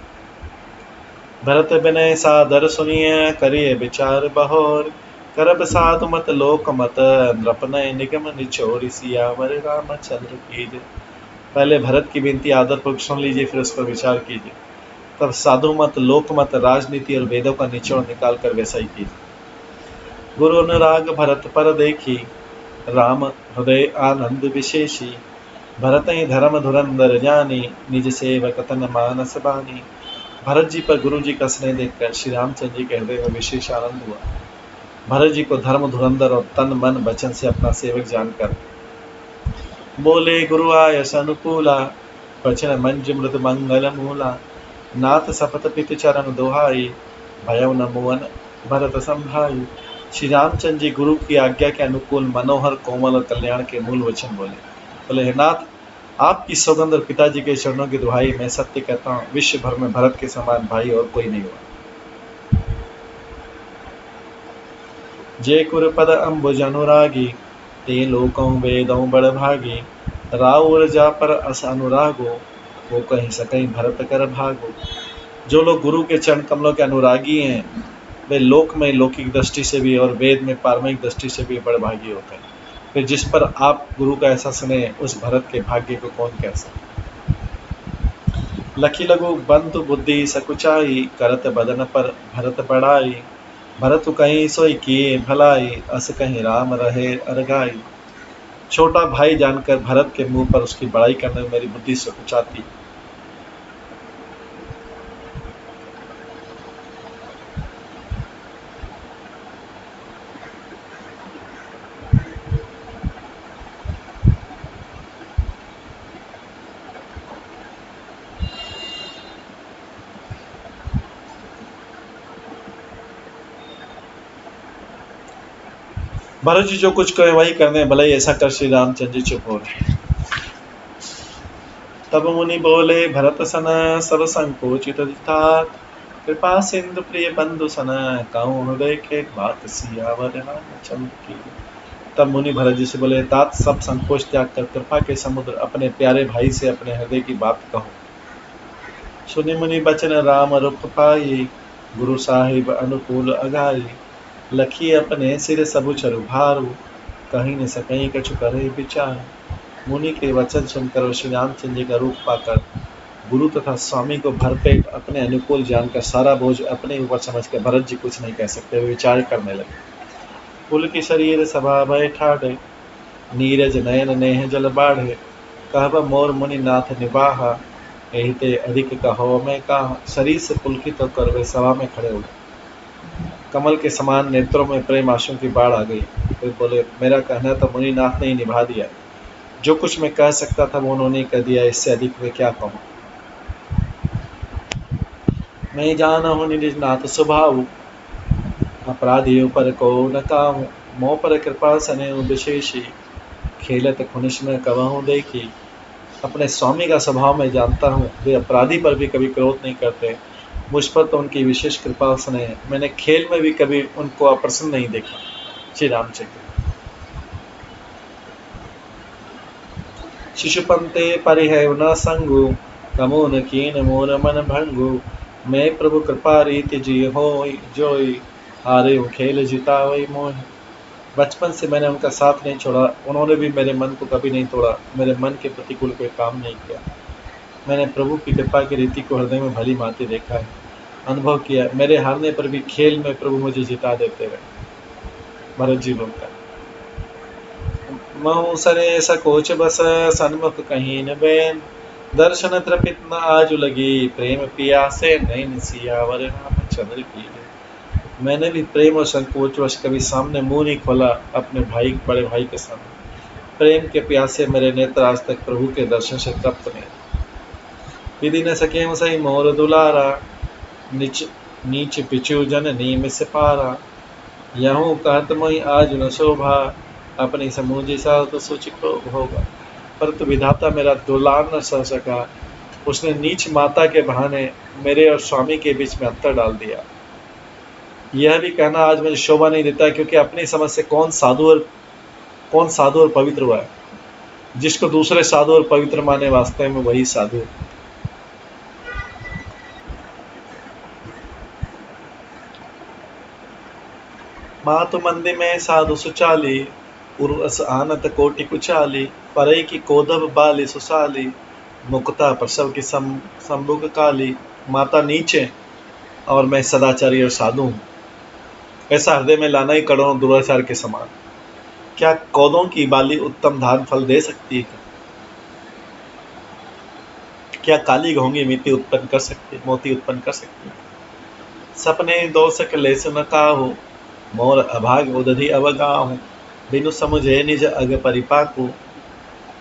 भरत विनय सादर सुनिए, करिए विचार बहोर, करब साधु मत लोक मत, नृपनय निगम निचोर, सियावर रामचंद्र की जय। पहले भरत की विनती आदरपूर्वक सुन लीजिए, फिर उस पर विचार कीजिए। तब साधु मत, लोक मत, राजनीति और वेदों का निचोड़ निकाल कर वैसा ही कीजिए। गुरु अनुराग भरत पर देखी, राम हृदय आनंद विशेषी, भरत ही धर्म धुरंधर जानी, निज सेवक तन मानस बानी। भरत जी पर गुरु जी का स्नेह देखकर श्री रामचंद्र जी के हृदय में विशेष आनंद हुआ। भरत जी को धर्म धुरंधर और तन मन वचन से अपना सेवक जानकर बोले, गुरु आयस अनुकूला, वचन मंज मृद मंगल मूला, नाथ सपत पित चरण दोहाई, भयउ न मुवन भरत संभाई। श्री रामचंद्र जी गुरु की आज्ञा के अनुकूल मनोहर कोमल और कल्याण के मूल वचन बोले, हे नाथ, आपकी सौगंध और पिताजी के चरणों की दुहाई, मैं सत्य कहता हूँ, विश्व भर में भरत के समान भाई और कोई नहीं हुआ। जय कुर पद अम्बुज अनुरागी, ते लोकों वेदों बड़ भागी, राउर जा पर अस अनुरागो, वो कहीं सकहीं भरत कर भागो। जो लोग गुरु के चरण कमलों के अनुरागी हैं, वे लोक में लौकिक दृष्टि से भी और वेद में पारमिक दृष्टि से भी बड़ भागी होते हैं। फिर जिस पर आप गुरु का ऐसा स्नेह, उस भरत के भाग्य को कौन कह सकता। लखी लघु बंधु बुद्धि सकुचाई, करत बदन पर भरत बढ़ाई, भरत कहीं सोई किए भलाई, अस कहीं राम रहे अरगाई। छोटा भाई जानकर भरत के मुंह पर उसकी बड़ाई करने में मेरी बुद्धि सकुचाती। भरत जी जो कुछ कहे वही करने, भले ही ऐसा कर श्री रामचंद्र जी चुप हो गए। तब मुनि बोले, भरत सन सब संकोचित तात, कृपा सिंधु प्रिय बंधु सन, कहूँ हृदय के बात, सियावर रामचंद्र की। तब मुनि भरत जी से बोले, तात, सब संकोच त्याग कर कृपा के समुद्र अपने प्यारे भाई से अपने हृदय की बात कहो। सुनि मुनि बचन राम रुख पाई, गुरु साहिब अनुकूल अगाई, लखी अपने सिर सबु चरु भारू, कहीं न सकहीं कछु करे विचार। मुनि के वचन सुनकर श्री रामचंद्र जी का रूप पाकर गुरु तथा स्वामी को भरपेट अपने अनुकूल जानकर सारा बोझ अपने ऊपर समझकर भरत जी कुछ नहीं कह सकते, वे विचार करने लगे। कुल की शरीर सभा बैठाड़े, नीरज नयन नेह जल बाढ़े, कहब मोर मुनि नाथ निबाहा, यही ते अधिक कहो मैं कहा। शरीर से पुलकित होकर वे सभा में खड़े हो। कमल के समान नेत्रों में प्रेम आंसुओं की बाढ़ आ गई। वे बोले, मेरा कहना तो मुनिनाथ ने ही निभा दिया। जो कुछ मैं कह सकता था वो उन्होंने कह दिया, इससे अधिक मैं क्या कहूँ। मैं जाना हूँ निज नाथ स्वभाव, अपराधियों पर को न काहूँ। मोह पर कृपा सने विशेषी, खेलत खुनिश न कबहूँ देखी। अपने स्वामी का स्वभाव मैं जानता हूँ, वे अपराधी पर भी कभी क्रोध नहीं करते। मुझ पर तो उनकी विशेष कृपा स्नेह है। मैंने खेल में भी कभी उनको अप्रसन्न नहीं देखा। श्री रामचंद्र। शिशुपंते परिहव न संगु, कमोन कीन मोर मन भंगु। मैं प्रभु कृपा रीति जी होई जोई, हारे खेल जितावई मोह। बचपन से मैंने उनका साथ नहीं छोड़ा, उन्होंने भी मेरे मन को कभी नहीं तोड़ा, मेरे मन के प्रतिकूल कोई काम नहीं किया। मैंने प्रभु की कृपा की रीति को हृदय में भली भांति देखा है, अनुभव किया। मेरे हारने पर भी खेल में प्रभु मुझे जिता देते रहे। भरत जी बोलता है, महु सरे सकोच बस, सन्मुख कहीं न बैन। दर्शन तृपित न आजु लगी, प्रेम पियासे नैन सियावर रामचंद्र की। मैंने भी प्रेम और संकोच वश कभी सामने मुंह नहीं खोला अपने भाई, बड़े भाई के सामने। प्रेम के प्यासे मेरे नेत्र आज तक प्रभु के दर्शन से तृप्त नहीं। विधि न सके सही मोर दुलारा, नीच नीच पिछु जन नीम से पारा। यहूँ कहत मोहि आज न शोभा, अपनी समूझी सा तो सोच को होगा। परंतु विधाता मेरा दुलार न सह सका, उसने नीच माता के बहाने मेरे और स्वामी के बीच में अंतर डाल दिया। यह भी कहना आज मुझे शोभा नहीं देता, क्योंकि अपनी समझ से कौन साधु और पवित्र हुआ है। जिसको दूसरे साधु और पवित्र माने, वास्तव में वही साधु है। मातु मंदिर में साधु सुचाली, उर्वस आनत कोटि कुचाली। परई की कोदब बाली सुसाली, मुक्ता प्रसव की संभुग काली। माता नीचे और मैं सदाचारी और साधु हूँ, ऐसा हृदय में लाना ही करोड़ों दुराचार के समान। क्या कोदों की बाली उत्तम धान फल दे सकती है? क्या काली घोंगी मोती उत्पन्न कर सकती है? सपने दोषक लेस न काहू, मोर अभाग उदधि अवगाहू। बिनु समुझे निज अग परिपाकू,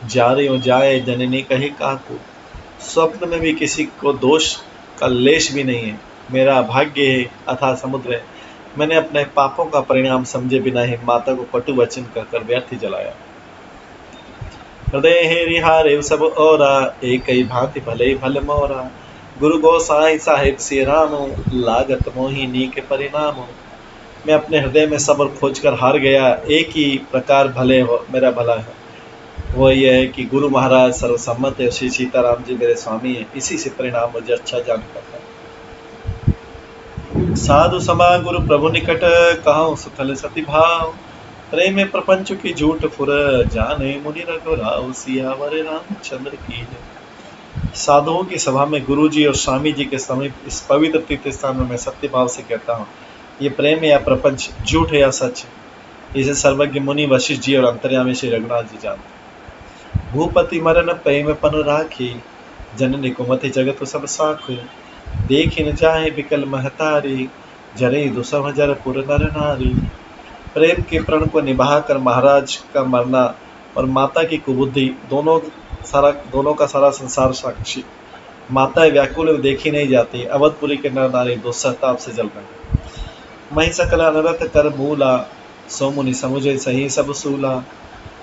जारे जाए जननी कहे काकू। स्वप्न में भी किसी को दोष का लेश भी नहीं है। मेरा अभाग्य है अथाह समुद्र है। मैंने अपने पापों का परिणाम समझे बिना ही माता को कटु वचन कहकर व्यर्थ ही जलाया। हृदय हे रिहारे सब ओरा, एक ही भांति भले भल मोरा। गुरु गोसाई साहिब सिय रामो, लागत मोहिनी के परिणामो। मैं अपने हृदय में सब और खोज कर हार गया। एक ही प्रकार भले हो मेरा भला है, वो यह है कि गुरु महाराज सर्वसम्मत है, श्री सीताराम जी मेरे स्वामी हैं। इसी से परिणाम मुझे अच्छा जान पड़ता है। साधु समा गुरु प्रभु निकट, कहां सुखल सति भाव। प्रेम में प्रपंच की झूठ फुर, जाने मुनि रघुराव। सियावर रामचंद्र की जय। साधुओं की सभा में गुरु जी और स्वामी जी के समीप इस पवित्र तीर्थ स्थान में मैं सत्य भाव से कहता हूँ, ये प्रेम या प्रपंच, झूठ है या सच है, इसे सर्वज्ञ मुनि वशिष्ठ जी और अंतर्यामी श्री रघुनाथ जी जानते। भूपति मरन प्रेम पन राखी, जननी कुमति जगत सब साखी। देखि न जाहे बिकल महतारी, जरे दुसह जर पुर नर नारी। प्रेम के प्रण को निभा कर महाराज का मरना और माता की कुबुद्धि, दोनों का सारा संसार साक्षी। माताएं व्याकुल देखी नहीं जाती। अवधपुरी के नर नारी दुस्सहताप से जल रहे। मही सकल अनरत कर मूला, सो मुनि समुझे सही सब सूला।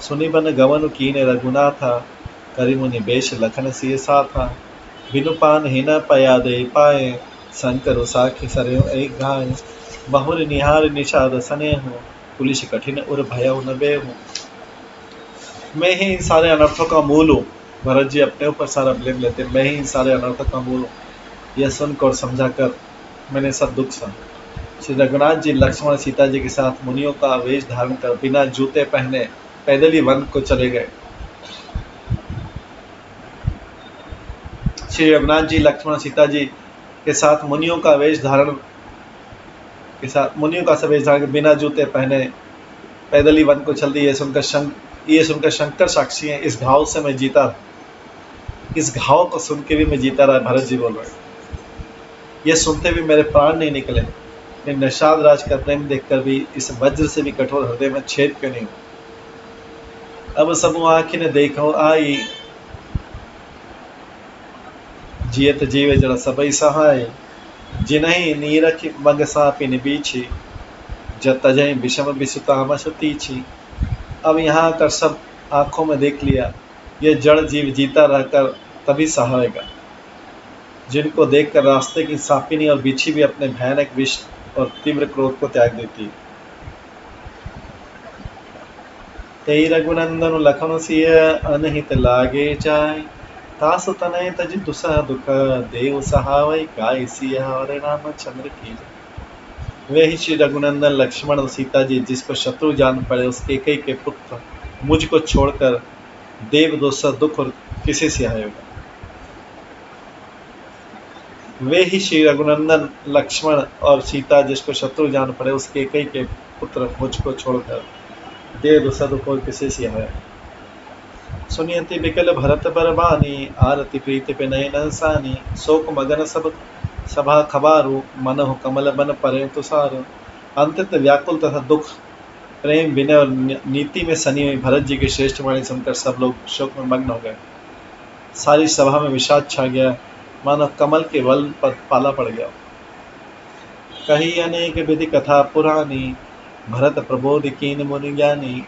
सुनि बन गवन कीन रघुनाथा, करि मुनि बेश लखन सिय साथा। बिनु पान ही न पया दे पाए, शंकर साखी सरयो एक गाय। बहुर निहार निषाद स्नेह, पुलिस कठिन उर भयउ न बेहू। मैं ही इन सारे अनर्थों का मूल हूँ। भरत जी अपने ऊपर सारा ब्लेम लेते, मैं ही इन सारे अनर्थों का मूल हूँ। यह सुनकर और समझा कर मैंने सब दुख सहा। श्री रघुनाथ जी लक्ष्मण सीता जी के साथ मुनियों का वेश धारण कर बिना जूते पहने पैदल ही वन को चले गए। श्री रघुनाथ जी लक्ष्मण सीता जी के साथ मुनियों का वेश धारण बिना जूते पहने पैदल ही वन को चल दिए। सुनकर ये सुनकर शंकर साक्षी हैं, इस घाव से मैं जीता रहा, इस घाव को सुन के भी मैं जीता रहा। भरत जी बोल रहे हैं, ये सुनते भी मेरे प्राण नहीं निकले, लेकिन निषाद राज का प्रेम देखकर भी इस वज्र से भी कठोर हृदय में छेद क्यों नहीं हुआ। अब सब आँखी ने देखो आई, जियत जीव जड़ सबई सहाय, जिनहि नीरख मग सापिन बीछी, जत तजहि विषम विसुतामस तीछी। अब यहाँ आकर सब आंखों में देख लिया, ये जड़ जीव जीता रहकर तभी सहायगा, जिनको देखकर रास्ते की सापिनी और बिच्छी भी अपने भयानक विष और तीव्र क्रोध को त्याग देती। तेई रघुनंदन लखन सिय अनहित लागे जाय, तासु तनय तज दुसह दुख, देव सहावै काय सिय हरे रामचंद्र की। वे ही श्री रघुनंदन लक्ष्मण और सीता जी, जिसको शत्रु जान पड़े उस केकई के पुत्र मुझको छोड़कर देव दुसह दुख और किसे सिहाएगा। वे ही श्री रघुनंदन लक्ष्मण और सीता, जिसको शत्रु जान पड़े उस केकई के पुत्र मुझको छोड़कर देव दुसह दुख और किसे सिहाए। सुनियति बिकल भरत बर बानी, आरती प्रीति पे नयन सानी, शोक मगन सब सभा खबारू, मनहु कमल बन परे तुषार। अंतत व्याकुल तथा दुख प्रेम विनय और नीति में सनी हुई भरत जी की श्रेष्ठ वाणी सुनकर सब लोग शोक में मग्न हो गए। सारी सभा में विषाद छा गया, मानो कमल के बल पर पाला पड़ गया। कही अनेक विधि कथा पुरानी, भरत प्रबोध कीन मुनि ज्ञानी,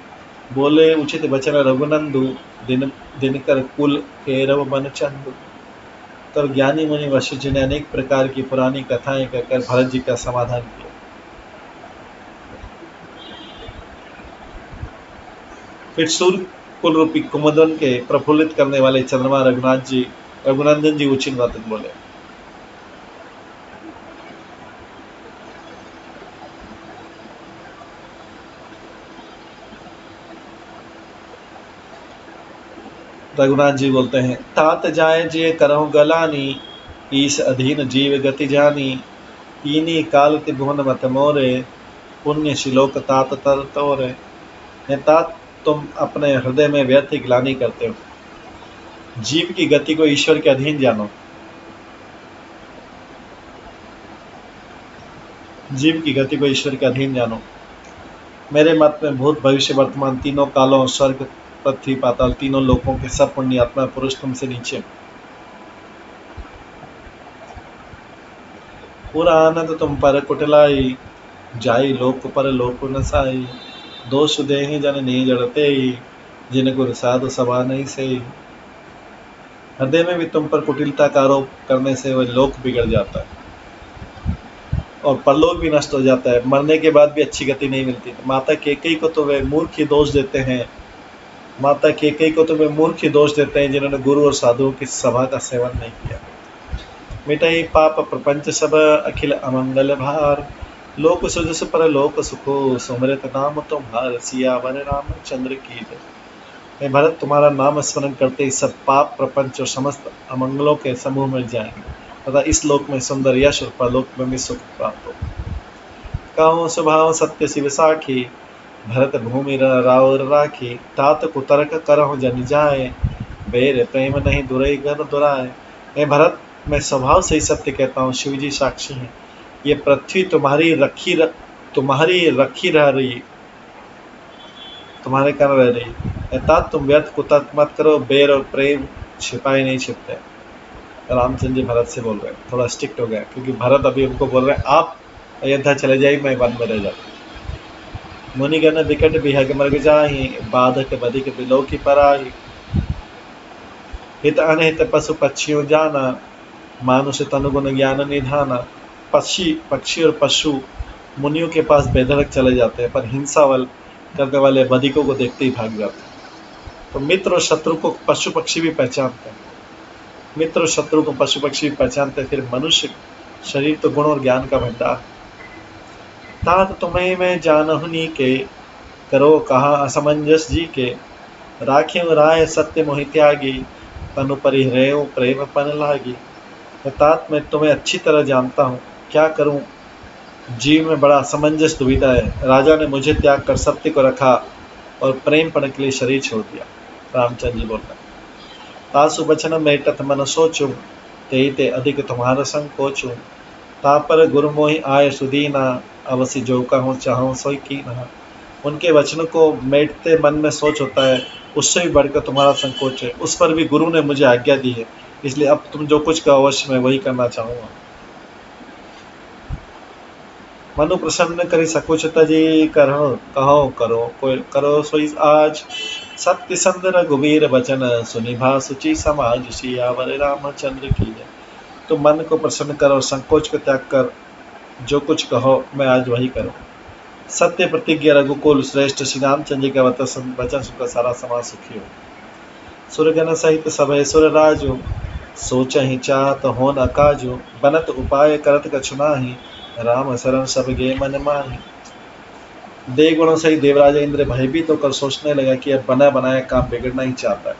बोले उचित वचन रघुनंदु, दिन दिनकर कुल केरव मन चंदु। तब ज्ञानी मुनि वशिष्ठ जी ने अनेक प्रकार की पुरानी कथाएं कहकर भरत जी का समाधान किया। फिर सूर्य कुल रूपी कुमुदन के प्रफुल्लित करने वाले चंद्रमा रघुनंदन जी उचित बात बोले। रघुनाथ जी बोलते हैं, तात जाय जे करहु गलानी, ईस अधीन जीव गति जानी, कीनी काल त्रिभुवन मत मोरे, पुण्य शिलोक तात तर तोरे। तात तुम अपने हृदय में व्यर्थ ग्लानि करते हो, जीव की गति को ईश्वर के अधीन जानो, जीव की गति को ईश्वर के अधीन जानो। मेरे मत में भूत भविष्य वर्तमान तीनों कालों, स्वर्ग पृथ्वी पाताल तीनों लोकों के सब पुण्यात्मा पुरुष तुमसे नीचे। पूरा आनंद तुम पर कुटलाई, जाई लोक पर लोक नसाई, दोष देहि जन नहीं जड़ते, जिन गुर साधु सभा नहीं से। हृदय में भी तुम पर कुटिलता का आरोप करने से वह लोक बिगड़ जाता है और परलोक भी नष्ट हो जाता है, मरने के बाद भी अच्छी गति नहीं मिलती। माता केकई को तो वे मूर्ख ही दोष देते हैं, माता केकई को तो वे मूर्ख ही दोष देते हैं जिन्होंने गुरु और साधुओं की सभा का सेवन नहीं किया। मिटाई पाप प्रपंच सब अखिल अमंगल भार, लोक सुजस पर लोक सुखो, सुमृत नाम तुम्हार, सियावर रामचंद्र की जय। हे भरत, तुम्हारा नाम स्मरण करते ही सब पाप प्रपंच और समस्त अमंगलों के समूह मिल जाएंगे तथा इस लोक में सुंदर यश और परलोक में भी सुख प्राप्त हो। कहो स्वभाव सत्य शिव साखी, भरत भूमि रावर राखी, तात कुतर्क करहु जन जाए, बेर प्रेम नहीं दुरई घर दुराए। हे भरत, मैं स्वभाव से ही सत्य कहता हूँ, शिव जी साक्षी हैं। ये पृथ्वी तुम्हारी रखी रह रही, तुम्हारे कारण रह रही। अर्थात तुम व्यर्थ कुतर्क मत करो, बेर और प्रेम छिपाए नहीं छिपते। रामचंद्र जी भरत से बोल रहे हैं, थोड़ा स्ट्रिक्ट हो गया क्योंकि भरत अभी उनको बोल रहे हैं आप अयोध्या चले जाइए, मैं वन में रह जाता। मुनिगण विकट बिहग मृग जाहि, बाधक बधिक बिलो की पराहि, हित अनहित पशु पक्षियों जाना, मानुष तनुगुण ज्ञान निधाना। पक्षी और पशु मुनियों के पास बेधड़क चले जाते हैं, पर हिंसा करने वाले बधिकों को देखते ही भाग जाते हैं। तो मित्र और शत्रु को पशु पक्षी भी पहचानते हैं, मित्र और शत्रु को पशु पक्षी भी पहचानते हैं, फिर मनुष्य शरीर तो गुण और ज्ञान का भंडार। तात तुम्हें मैं जानहुनी के, करो कहा असमंजस जी के, राखे राय सत्य मोहि त्यागी, तनु परिहरेऊ प्रेम पन लागी। तात मैं तुम्हें अच्छी तरह जानता हूँ, क्या करूँ, जीव में बड़ा असमंजस दुविधा है। राजा ने मुझे त्याग कर सत्य को रखा और प्रेम पण के लिए शरीर छोड़ दिया। रामचंद्र जी बोल रहे हैं, तासु बचन मेटत मन सोचू, ते ते अधिक तुम्हारा संकोचू, तापर गुरु मोहि आय सुदीना, अवसि जो कहूँ चाहूँ सोई कीन्हा। उनके वचनों को मेटते मन में सोच होता है, उससे भी बढ़कर तुम्हारा संकोच है। उस पर भी गुरु ने मुझे आज्ञा दी है, इसलिए अब तुम जो कुछ कहो अवश्य मैं वही करना चाहूँगा। मनु प्रसन्न करी सकुचता जी, करो कहो करो कोई करो सोई आज, सत्य संद रघुवीर वचन, सुनिभा सुचि समाज, सियावर रामचंद्र की जय। तो मन को प्रसन्न कर और संकोच को त्याग कर जो कुछ कहो मैं आज वही करूँ। सत्य प्रतिज्ञा रघुकुल श्रेष्ठ श्री रामचंद्र जी का वचन सुनकर सारा समाज सुखी हो। सुरगण सहित सभय सुर राजो, सोच ही चाहत हो न काजो, बनत उपाय करत कछु नाही, राम शरण सब गे मन माही। देवगुणों सहित देवराज इंद्र भयभीत होकर सोचने लगा कि अब बना बनाया काम बिगड़ना ही चाहता है,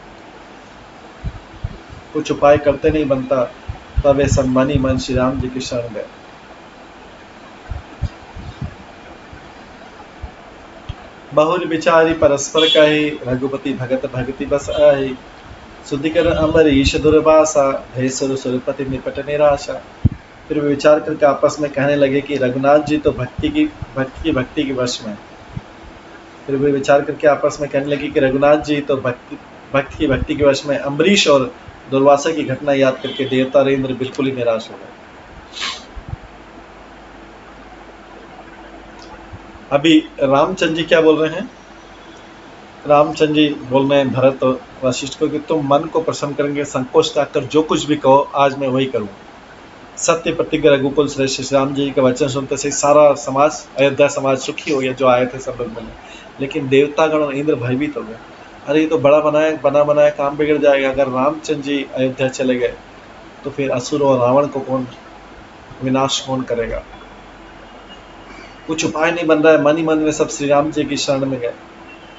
कुछ उपाय करते नहीं बनता। तब वे सब मन ही मन श्री राम जी की शरण गए। बहुर विचारी परस्पर कहे, रघुपति भगत भगति बस आए, सुधिकर अम्बरीश दुर्वासा, भय सुर सुरपति निपट निराशा। फिर वे विचार करके आपस में कहने लगे कि रघुनाथ जी तो भक्ति की वश में। फिर वे विचार करके आपस में कहने लगे कि रघुनाथ जी तो भक्ति के वश में। अम्बरीश और दुर्वासा की घटना याद करके देवता और इंद्र बिल्कुल ही निराश हो गए। अभी रामचंद्र जी क्या बोल रहे हैं? रामचंद्र जी बोल रहे हैं भरत और वशिष्ठ को कि तुम मन को प्रसन्न करेंगे, संकोच त्याग कर जो कुछ भी कहो आज मैं वही करूँ। सत्य प्रतिज्ञा रघुकुल श्रेष्ठ श्री राम जी का वचन सुनते से सारा समाज, अयोध्या समाज सुखी हो गया, जो आए थे सब लोग मिले। लेकिन देवतागण और इंद्र भयभीत हो गए, अरे ये तो बना बनाया काम बिगड़ जाएगा। अगर रामचंद्र जी अयोध्या चले गए तो फिर असुर और रावण को कौन विनाश कौन करेगा? कुछ उपाय नहीं बन रहा है। मन ही मन में सब श्री राम जी की शरण में गए।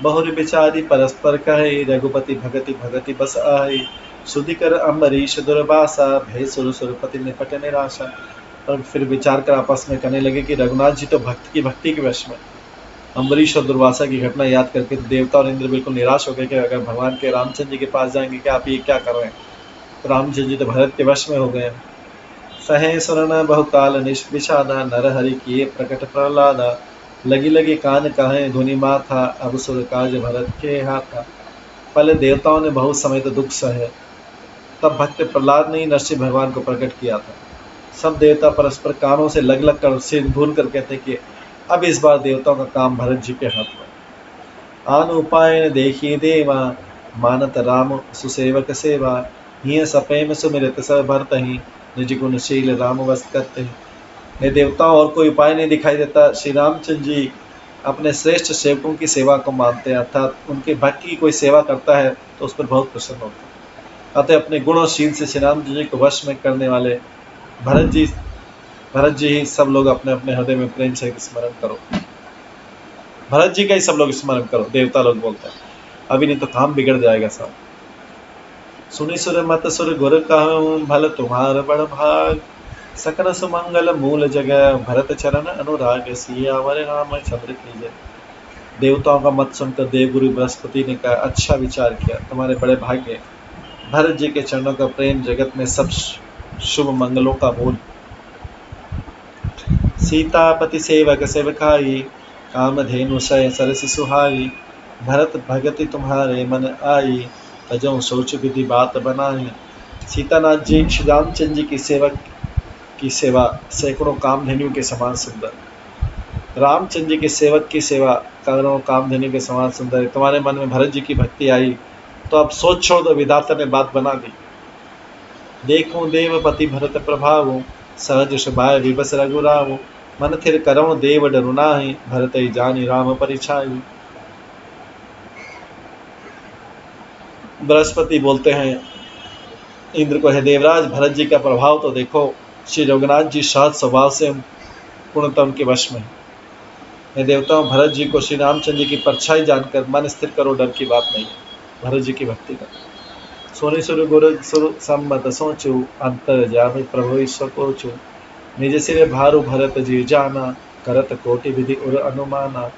बहुर विचारी परस्पर कहे, रघुपति भगति भगति बस आए, सुधिकर अम्बरीश दुर्वासा, भय सुर सुरपति निपट निराशा। और फिर विचार कर आपस में कहने लगे कि रघुनाथ जी तो भक्ति के वश में। अम्बरीश और दुर्वासा की घटना याद करके देवता और इंद्र बिल्कुल निराश हो गए कि अगर भगवान के रामचंद्र जी के पास जाएंगे कि आप ये क्या कर रहे हैं? तो रामचंद्र जी तो भरत के वश में हो गए। सहे सुरन बहुकाल निष्विषादा, नर हरि किए प्रकट प्रहलादा, लगी लगी कान कहे धुनि माथा, अब सुर काज भरत के हाथा। पहले देवताओं ने बहुत समय तो दुख सहे, तब भक्त प्रहलाद ने ही नरसिंह भगवान को प्रकट किया था। सब देवता परस्पर कानों से लग लग कर सिर भून कर कहते कि अब इस बार देवताओं का काम भरत जी के हाथ में। आन उपाय देखिए देवा, मानत राम सुसेवक सेवा, हिय सपेम सुमिरत सब भरत ही, निज गुणशील राम वस करते हैं। ये देवताओं और कोई उपाय नहीं दिखाई देता। श्री रामचंद्र जी अपने श्रेष्ठ सेवकों की सेवा को मानते हैं, अर्थात उनके भक्त की कोई सेवा करता है तो उस पर बहुत प्रसन्न होते हैं। अतः अपने गुण और शील से श्री राम जी को वश में करने वाले भरत जी ही सब लोग अपने अपने हृदय में प्रेम से स्मरण करो। भरत जी का ही सब लोग स्मरण करो, देवता लोग बोलते हैं, अभी नहीं तो काम बिगड़ जाएगा सब। सुनि सुर मत सुर गुर कहूँ, भल तुम्हार बड़ भाग, सकल सुमंगल मूल जगह, भरत चरण अनुराग, सियावर रामचंद्र की जय। देवताओं का मत सुनकर देवगुरु बृहस्पति ने कहा, अच्छा विचार किया, तुम्हारे बड़े भाग्य। भरत जी के चरणों का प्रेम जगत में सब शुभ मंगलों का मूल। सीतापति सेवक सेवकाई, कामधेनु सय सरस सुहाई, भरत भगति तुम्हारे मन आई, तजो सोच विधि बात बनाई। सीतानाथ जी श्री रामचंद्र जी की सेवा सैकड़ों कामधेनुओं के समान सुंदर। रामचंद्र जी के सेवक की सेवा करोड़ों कामधेनु के समान सुंदर है। तुम्हारे मन में भरत जी की भक्ति आई तो अब सोच छोड़ दो, विधाता ने बात बना दी। देखो देवपति भरत प्रभाव, सहज सुभाय विबस रघुराव, मन थिर करो देव डरु नाहि, भरत ही जानि राम परिछाई। बृहस्पति बोलते हैं इंद्र को, है देवराज, भरत जी का प्रभाव तो देखो। श्री रघुनाथ जी सहज स्वभाव से पूर्णतः उनके वश में। हे देवताओं, भरत जी को श्री रामचंद्र जी की परछाई जानकर मन स्थिर करो, डर की बात नहीं है, भरत जी की भक्ति करो। सोनी सुर गुरु सुर सम्मत सोचू, अंतर जामि प्रभु ईश्वर कोचू, निज सिर भारु भरत जी जाना, करत कोटि विधि उर अनुमाना।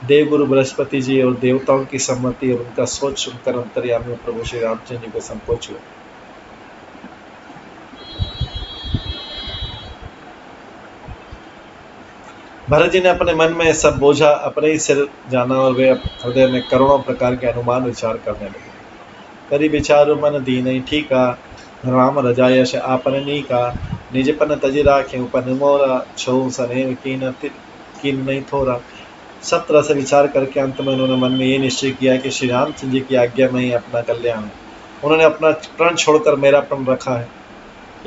देवगुरु बृहस्पति जी और देवताओं की सम्मति और उनका सोच सुनकर अंतर्यामी प्रभु श्री रामचंद्र जी को संकोच हुआ। भरत जी ने अपने मन में सब बोझा अपने ही सिर जाना और वे हृदय में करोड़ों प्रकार के अनुमान विचार करने लगे। करी विचार मन दीन ठीका, राम रजा यश आपन नीका, निजपन तजी राखे उपन मोरा, छो सनेव कीन नहीं थोरा। सब तरह से विचार करके अंत में उन्होंने मन में ये निश्चय किया कि श्री रामचंद्र जी की आज्ञा में ही अपना कल्याण है। उन्होंने अपना प्रण छोड़कर मेरा प्रण रखा है,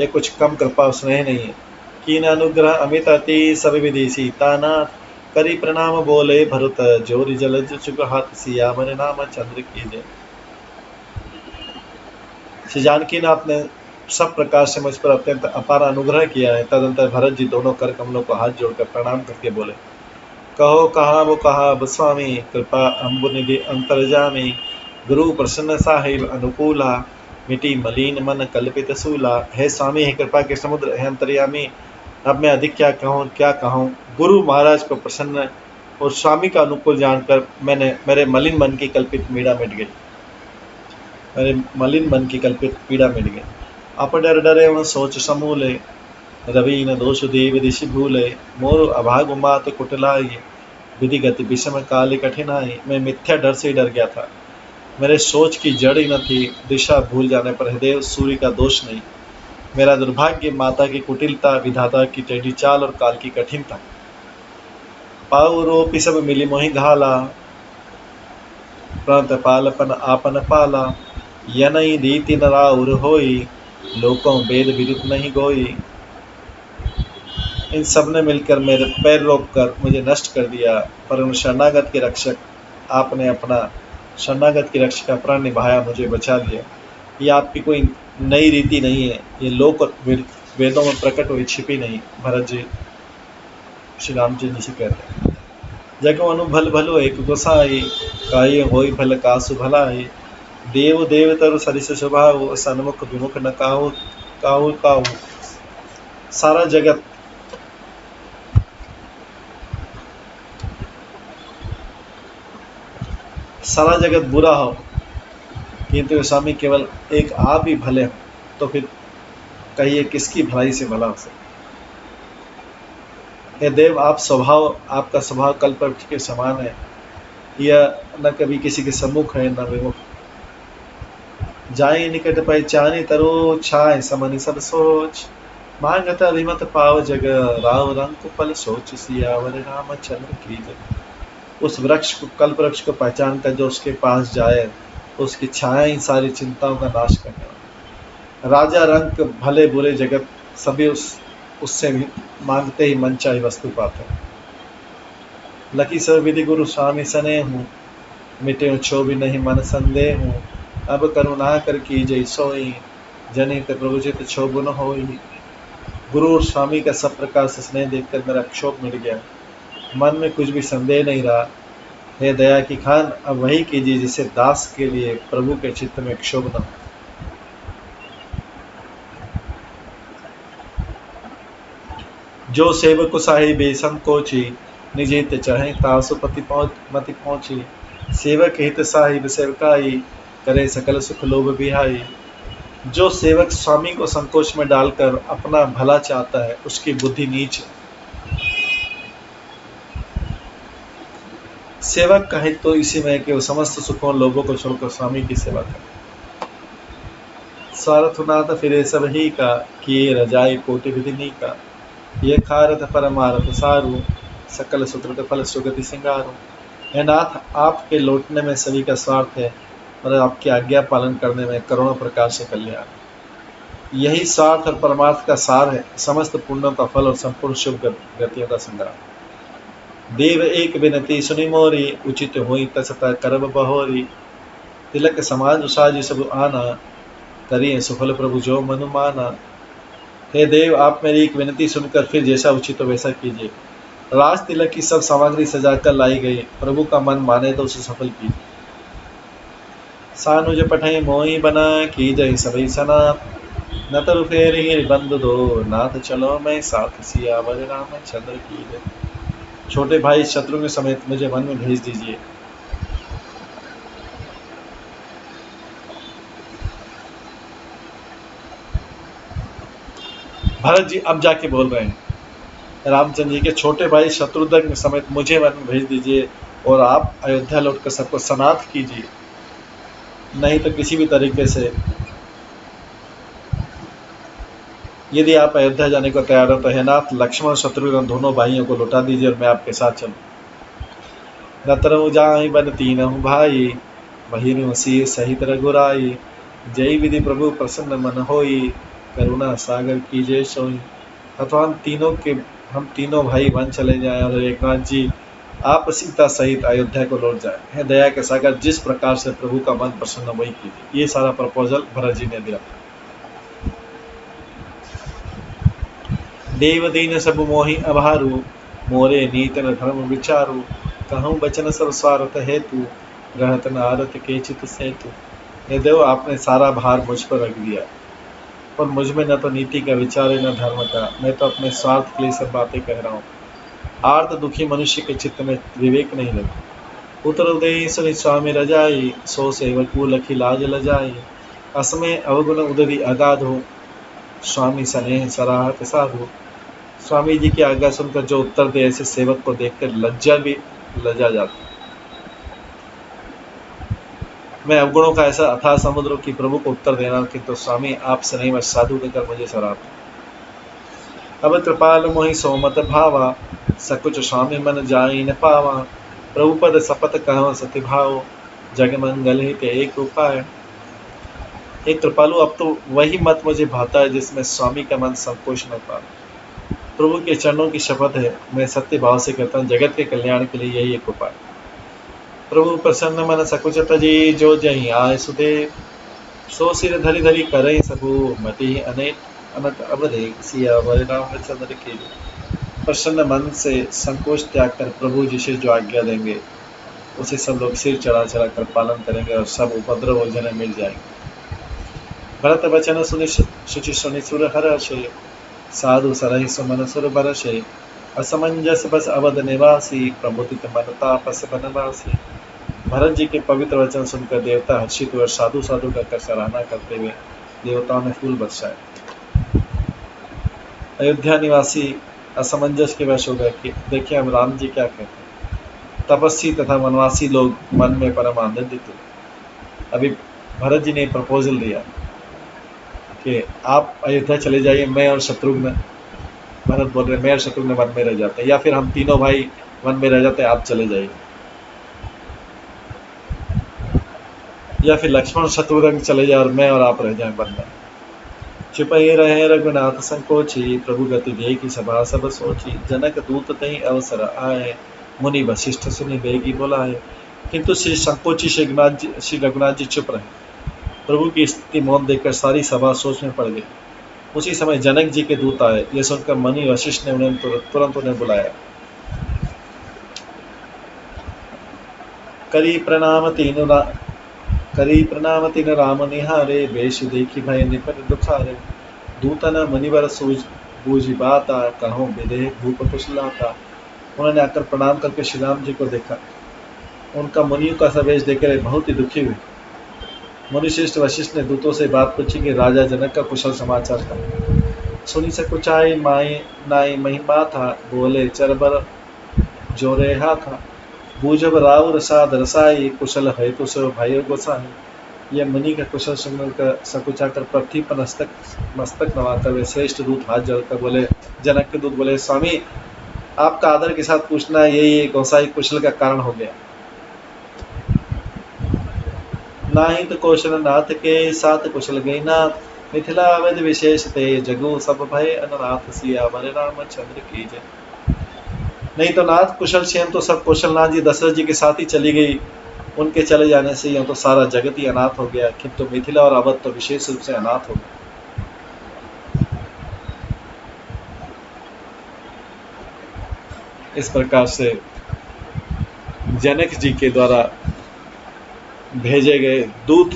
यह कुछ कम कृपा स्नेह नहीं है। कीन अनुग्रह अमित अति सब विधि सीतानाथ, करी प्रणाम बोले भरत जोरि जलज चुक हाथ, सियावर नाम चंद्र की जय। श्री जानकी नाथ ने सब प्रकार से मुझ पर अत्यंत अपार अनुग्रह किया है। तदंतर भरत जी दोनों कर कमलों को हाथ जोड़कर प्रणाम करके बोले, कहो कहा वो कहा अब स्वामी, कृपा अम्बु निधि अंतर्जामी, गुरु प्रसन्न साहिब अनुकूला, मिटी मलिन मन कल्पित सूला। हे स्वामी, हे कृपा के समुद्र, हे अंतर्यामी, अब मैं अधिक क्या कहूँ। गुरु महाराज को प्रसन्न और स्वामी का अनुकूल जानकर मेरे मलिन मन की कल्पित पीड़ा मिट गई। आप डर डरे व सोच समूले, रवि न दोष देव दिशि भूले, मोर अभाग मात कुटलाई, विधि गति विषम काली कठिनाई। मैं मिथ्या डर से डर गया था, मेरे सोच की जड़ ही न थी। दिशा भूल जाने पर हृदय सूर्य का दोष नहीं। मेरा दुर्भाग्य माता की कुटिलता, विधाता की टेढ़ी चाल और काल की कठिनता। पाऊ रोपी सब मिली मोहि घाला, प्रांत पालपन आपन पाला, यनई रीति नराउर होई, लोकों वेद विदित नहीं गोई। इन सब ने मिलकर मेरे पैर रोककर मुझे नष्ट कर दिया, पर उन शरणागत के रक्षक आपने अपना शरणागत की रक्षा का प्राण निभाया, मुझे बचा लिया। ये आपकी कोई नई रीति नहीं है, ये लोक और वेदों में प्रकट हुई छिपी नहीं। भरत जी श्री रामचंद्र जी से कहते हैं, जगो अनुभल भलो एक गोसाई, काये होई भल कासु भलाई, देव देवतर सरिस स्वभाव, सन्मुख विमुख न काहू काहू काहू। सारा जगत बुरा हो, किंतु स्वामी केवल एक आप ही भले हो, तो फिर कहिए किसकी भलाई से भला हो सकता। हे देव, आपका स्वभाव कल्पवृक्ष के समान है, यह न कभी किसी के सम्मुख है न विमुख। जाए निकट पहचानी तरो, छाए समनि सब सोच, मांगत अभिमत पाव जग, राव रंग पल सोच, सियावर रामचंद्र की जय। उस वृक्ष को, कल्प वृक्ष को पहचान कर जो उसके पास जाए, उसकी छाया ही सारी चिंताओं का नाश करने वाला। राजा रंग भले बुरे जगत सभी उससे भी मांगते ही मन चाही वस्तु पाते हैं। लकी सब विधि गुरु स्वामी सने हूँ, मिटे क्षोभ नहीं मन संदेह हूँ, अब करुणा कर कीजय सोई, जनित प्रभुजित क्षोभ न होई। गुरु और स्वामी का सब प्रकार से स्नेह देखकर मेरा क्षोभ मिट गया, मन में कुछ भी संदेह नहीं रहा। हे दया की खान, अब वही कीजिए जिससे दास के लिए प्रभु के चित्त में क्षोभ न हो। जो सेवक साहिब संकोची, निज हित चाहे तासु मति पहुँची। सेवक हित साहिब सेवकाई, करे सकल सुख लोभ बिहाई। जो सेवक स्वामी को संकोच में डालकर अपना भला चाहता है, उसकी बुद्धि नीच है। सेवक का हित तो इसी में कि वो समस्त सुखों लोगों को छोड़कर स्वामी की सेवा करे। स्वार्थनाथ फिरे सब ही का, किए रजाई कोटि विधि का। ये खारत परमारथ सारू, सकल सुकृत फल सुगति सिंगारू। हे नाथ, आपके लौटने में सभी का स्वार्थ है, और आपकी आज्ञा पालन करने में करोड़ों प्रकार से कल्याण। यही स्वार्थ और परमार्थ का सार है, समस्त पुण्यों का फल और संपूर्ण शुभ गतियों का संग्राम। देव एक विनती सुनि मोरी, उचित हुई तसता करब बहोरी। तिलक समाज साज सब आना, करिए सुफल प्रभु जो मनु माना। हे देव, आप मेरी एक विनती सुनकर फिर जैसा उचित हो वैसा कीजिए। राज तिलक की सब सामग्री सजाकर लाई गई, प्रभु का मन माने तो उसे सफल कीजिए। सानुज पठे मोई बना, की जय सभी सना। न तरु फेरी बंद दो, नाथ चलो मैं साथ, सियावर रामचंद्र की जय। छोटे भाई शत्रुघ्न समेत मुझे वन में भेज दीजिए। भरत जी अब जाके बोल रहे हैं, रामचंद्र जी के छोटे भाई शत्रुघ्न समेत मुझे वन में भेज दीजिए और आप अयोध्या लौटकर सबको सनाथ कीजिए, नहीं तो किसी भी तरीके से यदि आप अयोध्या जाने को तैयार हो तो हे नाथ लक्ष्मण शत्रुघ्न दोनों भाइयों को लौटा दीजिए और मैं आपके साथ चलूँ। रतरऊ जाहि बन तीनहु भाई, बहिरु सिर सहित रघुराई, जय विधि प्रभु प्रसन्न मन होई, करुणा सागर कीजिए सोई। अथवा हम तीनों भाई वन चले जाएं और एकनाथ जी आप सीता सहित अयोध्या को लौट जाए। है दया के सागर, जिस प्रकार से प्रभु का मन प्रसन्न वही कीजिए। ये सारा प्रपोजल भरत जी ने दिया। देव दीन सब मोहि अभारू, मोरे नीत न धर्म विचारू, कहूँ बचन सब स्वार्थ हेतु, रहत नारत के चित सेतु। हे देव आपने सारा भार मुझ पर रख दिया और मुझ में न तो नीति का विचार है न धर्म का, मैं तो अपने स्वार्थ के लिए सब बातें कह रहा हूँ। आर्त दुखी मनुष्य के चित्त में विवेक नहीं लगता। पुत्र उदय सुनि स्वामी रजाई, सो सेवकू लखी लाज लजाई, असमय अवगुण उदधि अगाध हो, स्वामी स्नेह सराहत साधु। स्वामी जी की आज्ञा सुनकर जो उत्तर दे ऐसे सेवक को देखकर लजा जाती। मैं अवगुणों का ऐसा अथाह समुद्र की प्रभु को उत्तर देना, किंतु स्वामी आप स्नेह व साधु देकर मुझे सराहते। अब कृपाल मोहि सोमत भावा, सकुच स्वामी मन जाई न पावा, प्रभु पद सपत कहो सति भाव, जग मंगल हित एक उपाय। एक कृपालु अब तो वही मत मुझे भाता है जिसमें स्वामी का मन संकोच न पा। प्रभु के चरणों की शपथ है, मैं सत्य भाव से कहता हूँ, जगत के कल्याण के लिए यही एक उपाय। प्रभु प्रसन्न मन सकुचत जी, जो जही आय सुदेव, सो सिर धरि धरि करई सबू, मति अनेक अनक अवधे सियावर रामचंद्र की। प्रसन्न मन से संकोच त्याग कर प्रभु जिसे जो आज्ञा देंगे उसे सब लोग सिर चढ़ा चढ़ा कर पालन करेंगे और सब उपद्रव और जने मिल जाएंगे। भरत वचन सुनि शुचि सुनि सुर हर्षे, साधु सरहि सुमन सुर बरषे, असमंजस बस अवध निवासी, प्रमुदित मन तापस बनवासी। भरत जी के पवित्र वचन सुनकर देवता हर्षित हुए और साधु साधु कहकर सराहना करते हुए देवताओं ने फूल बरसाए। अयोध्या निवासी असमंजस के वश हो गए कि देखिए हम राम जी क्या कहते हैं। तपस्वी तथा वनवासी लोग मन में परम आनंदित हुए। अभी भरत जी ने प्रपोजल दिया कि आप अयोध्या चले जाइए, मैं और शत्रुघ्न, भरत बोल रहे मैं और शत्रुघ्न वन में रह जाते हैं, या फिर हम तीनों भाई वन में रह जाते हैं, आप चले जाइए, या फिर लक्ष्मण शत्रुघ्न चले जाए और मैं और आप रह जाएं वन में। छिपहि रहे रघुनाथ संकोची, प्रभु गति देहि की सभा सब सोची, जनक दूत तहि अवसर आए, मुनि वशिष्ठ सुनि बेगी बुलाए। किंतु श्री रघुनाथ जी चुप रहे। प्रभु की स्थिति मौन देखकर सारी सभा सोच में पड़ गई। उसी समय जनक जी के दूत आए। यह सुनकर मुनि वशिष्ठ ने उन्हें तुरंत उन्हें बुलाया। करी प्रणाम तीन राम निहारे, बेश देखी भय निपट दुखारे, दूतन मुनिवर सूझ बूझी बाता, कहो विदेह भूप कुशलाता। उन्होंने आकर प्रणाम करके श्री राम जी को देखा। उनका मुनियों का सवेश देखकर बहुत ही दुखी हुए। मुनिश्रेष्ठ वशिष्ठ ने दूतों से बात पूछी कि राजा जनक का कुशल समाचार था। सुनी से कुचाई माई नाई महिमा था, बोले चरबर जोरेहा था, बूझब राव रसाद रसाई, कुशल है तो सो भाई गोसाई। यह मुनि का कुशल सुनकर सकुचा कर पृथ्वी पर मस्तक नवाकर वे श्रेष्ठ दूत हाथ जोड़कर बोले, जनक के दूत बोले, स्वामी आपका आदर के साथ पूछना यही गोसाई कुशल का कारण हो गया। नाही तो कौशल नाथ के साथ कुशल गई नाथ, मिथिला अवध विशेष ते, जगो सब भय अननाथ, सियावर रामचंद्र की जय। नहीं तो नाथ कुशल क्षेम तो सब कौशलनाथ जी दशरथ जी के साथ ही चली गई। उनके चले जाने से यूं तो सारा जगत ही अनाथ हो गया, किंतु मिथिला और अवध तो विशेष रूप से अनाथ हो गया। इस प्रकार से जनक जी के द्वारा भेजे गए दूत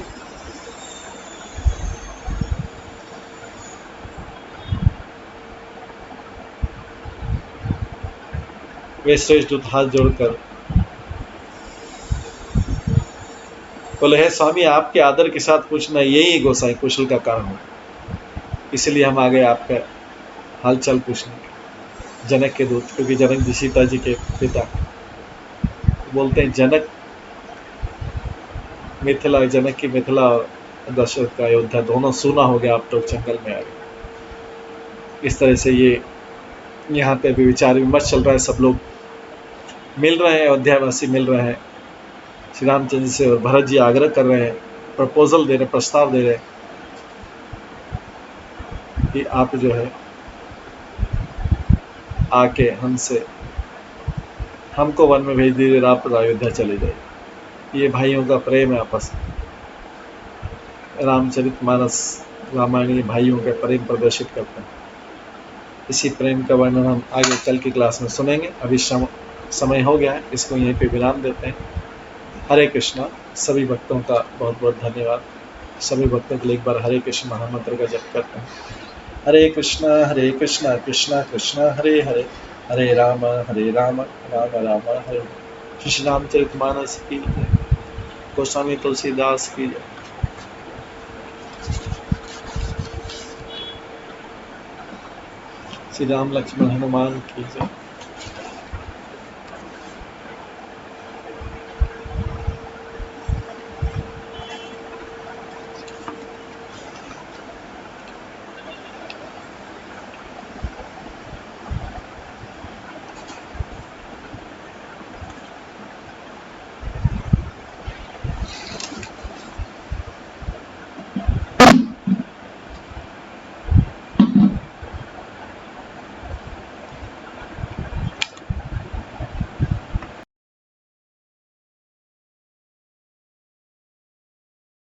वे श्रेष्ठ दूत हाथ जोड़कर बोले, हे स्वामी, आपके आदर के साथ पूछना यही गोसाई कुशल का कारण है, इसलिए हम आ गए आपका हालचाल पूछने। जनक के दूत, क्योंकि जनक जी सीता जी के पिता, बोलते हैं जनक मिथिला, जनक की मिथिला और दशरथ का अयोध्या दोनों सूना हो गया, आप लोग जंगल में आ गए। इस तरह से ये यहाँ पे भी विचार विमर्श चल रहा है, सब लोग मिल रहे हैं, अयोध्यावासी मिल रहे हैं श्री रामचंद्र से, और भरत जी आग्रह कर रहे हैं, प्रपोजल दे रहे, प्रस्ताव दे रहे कि आप जो है आके हमको वन में भेज दीजिए, आप अयोध्या चले जाइए। ये भाइयों का प्रेम है आपस में। रामचरितमानस रामायणी भाइयों के प्रेम प्रदर्शित करते हैं। इसी प्रेम का वर्णन हम आगे कल की क्लास में सुनेंगे। अभी समय हो गया है, इसको यहीं पे विराम देते हैं। हरे कृष्णा। सभी भक्तों का बहुत बहुत धन्यवाद। सभी भक्तों के लिए एक बार हरे कृष्ण महामंत्र का जप करते हैं। हरे कृष्णा कृष्णा कृष्णा हरे हरे, हरे राम राम राम हरे। श्री रामचरितमानस की जय। गोस्वामी तुलसीदास की जय। श्री राम लक्ष्मण हनुमान की जय।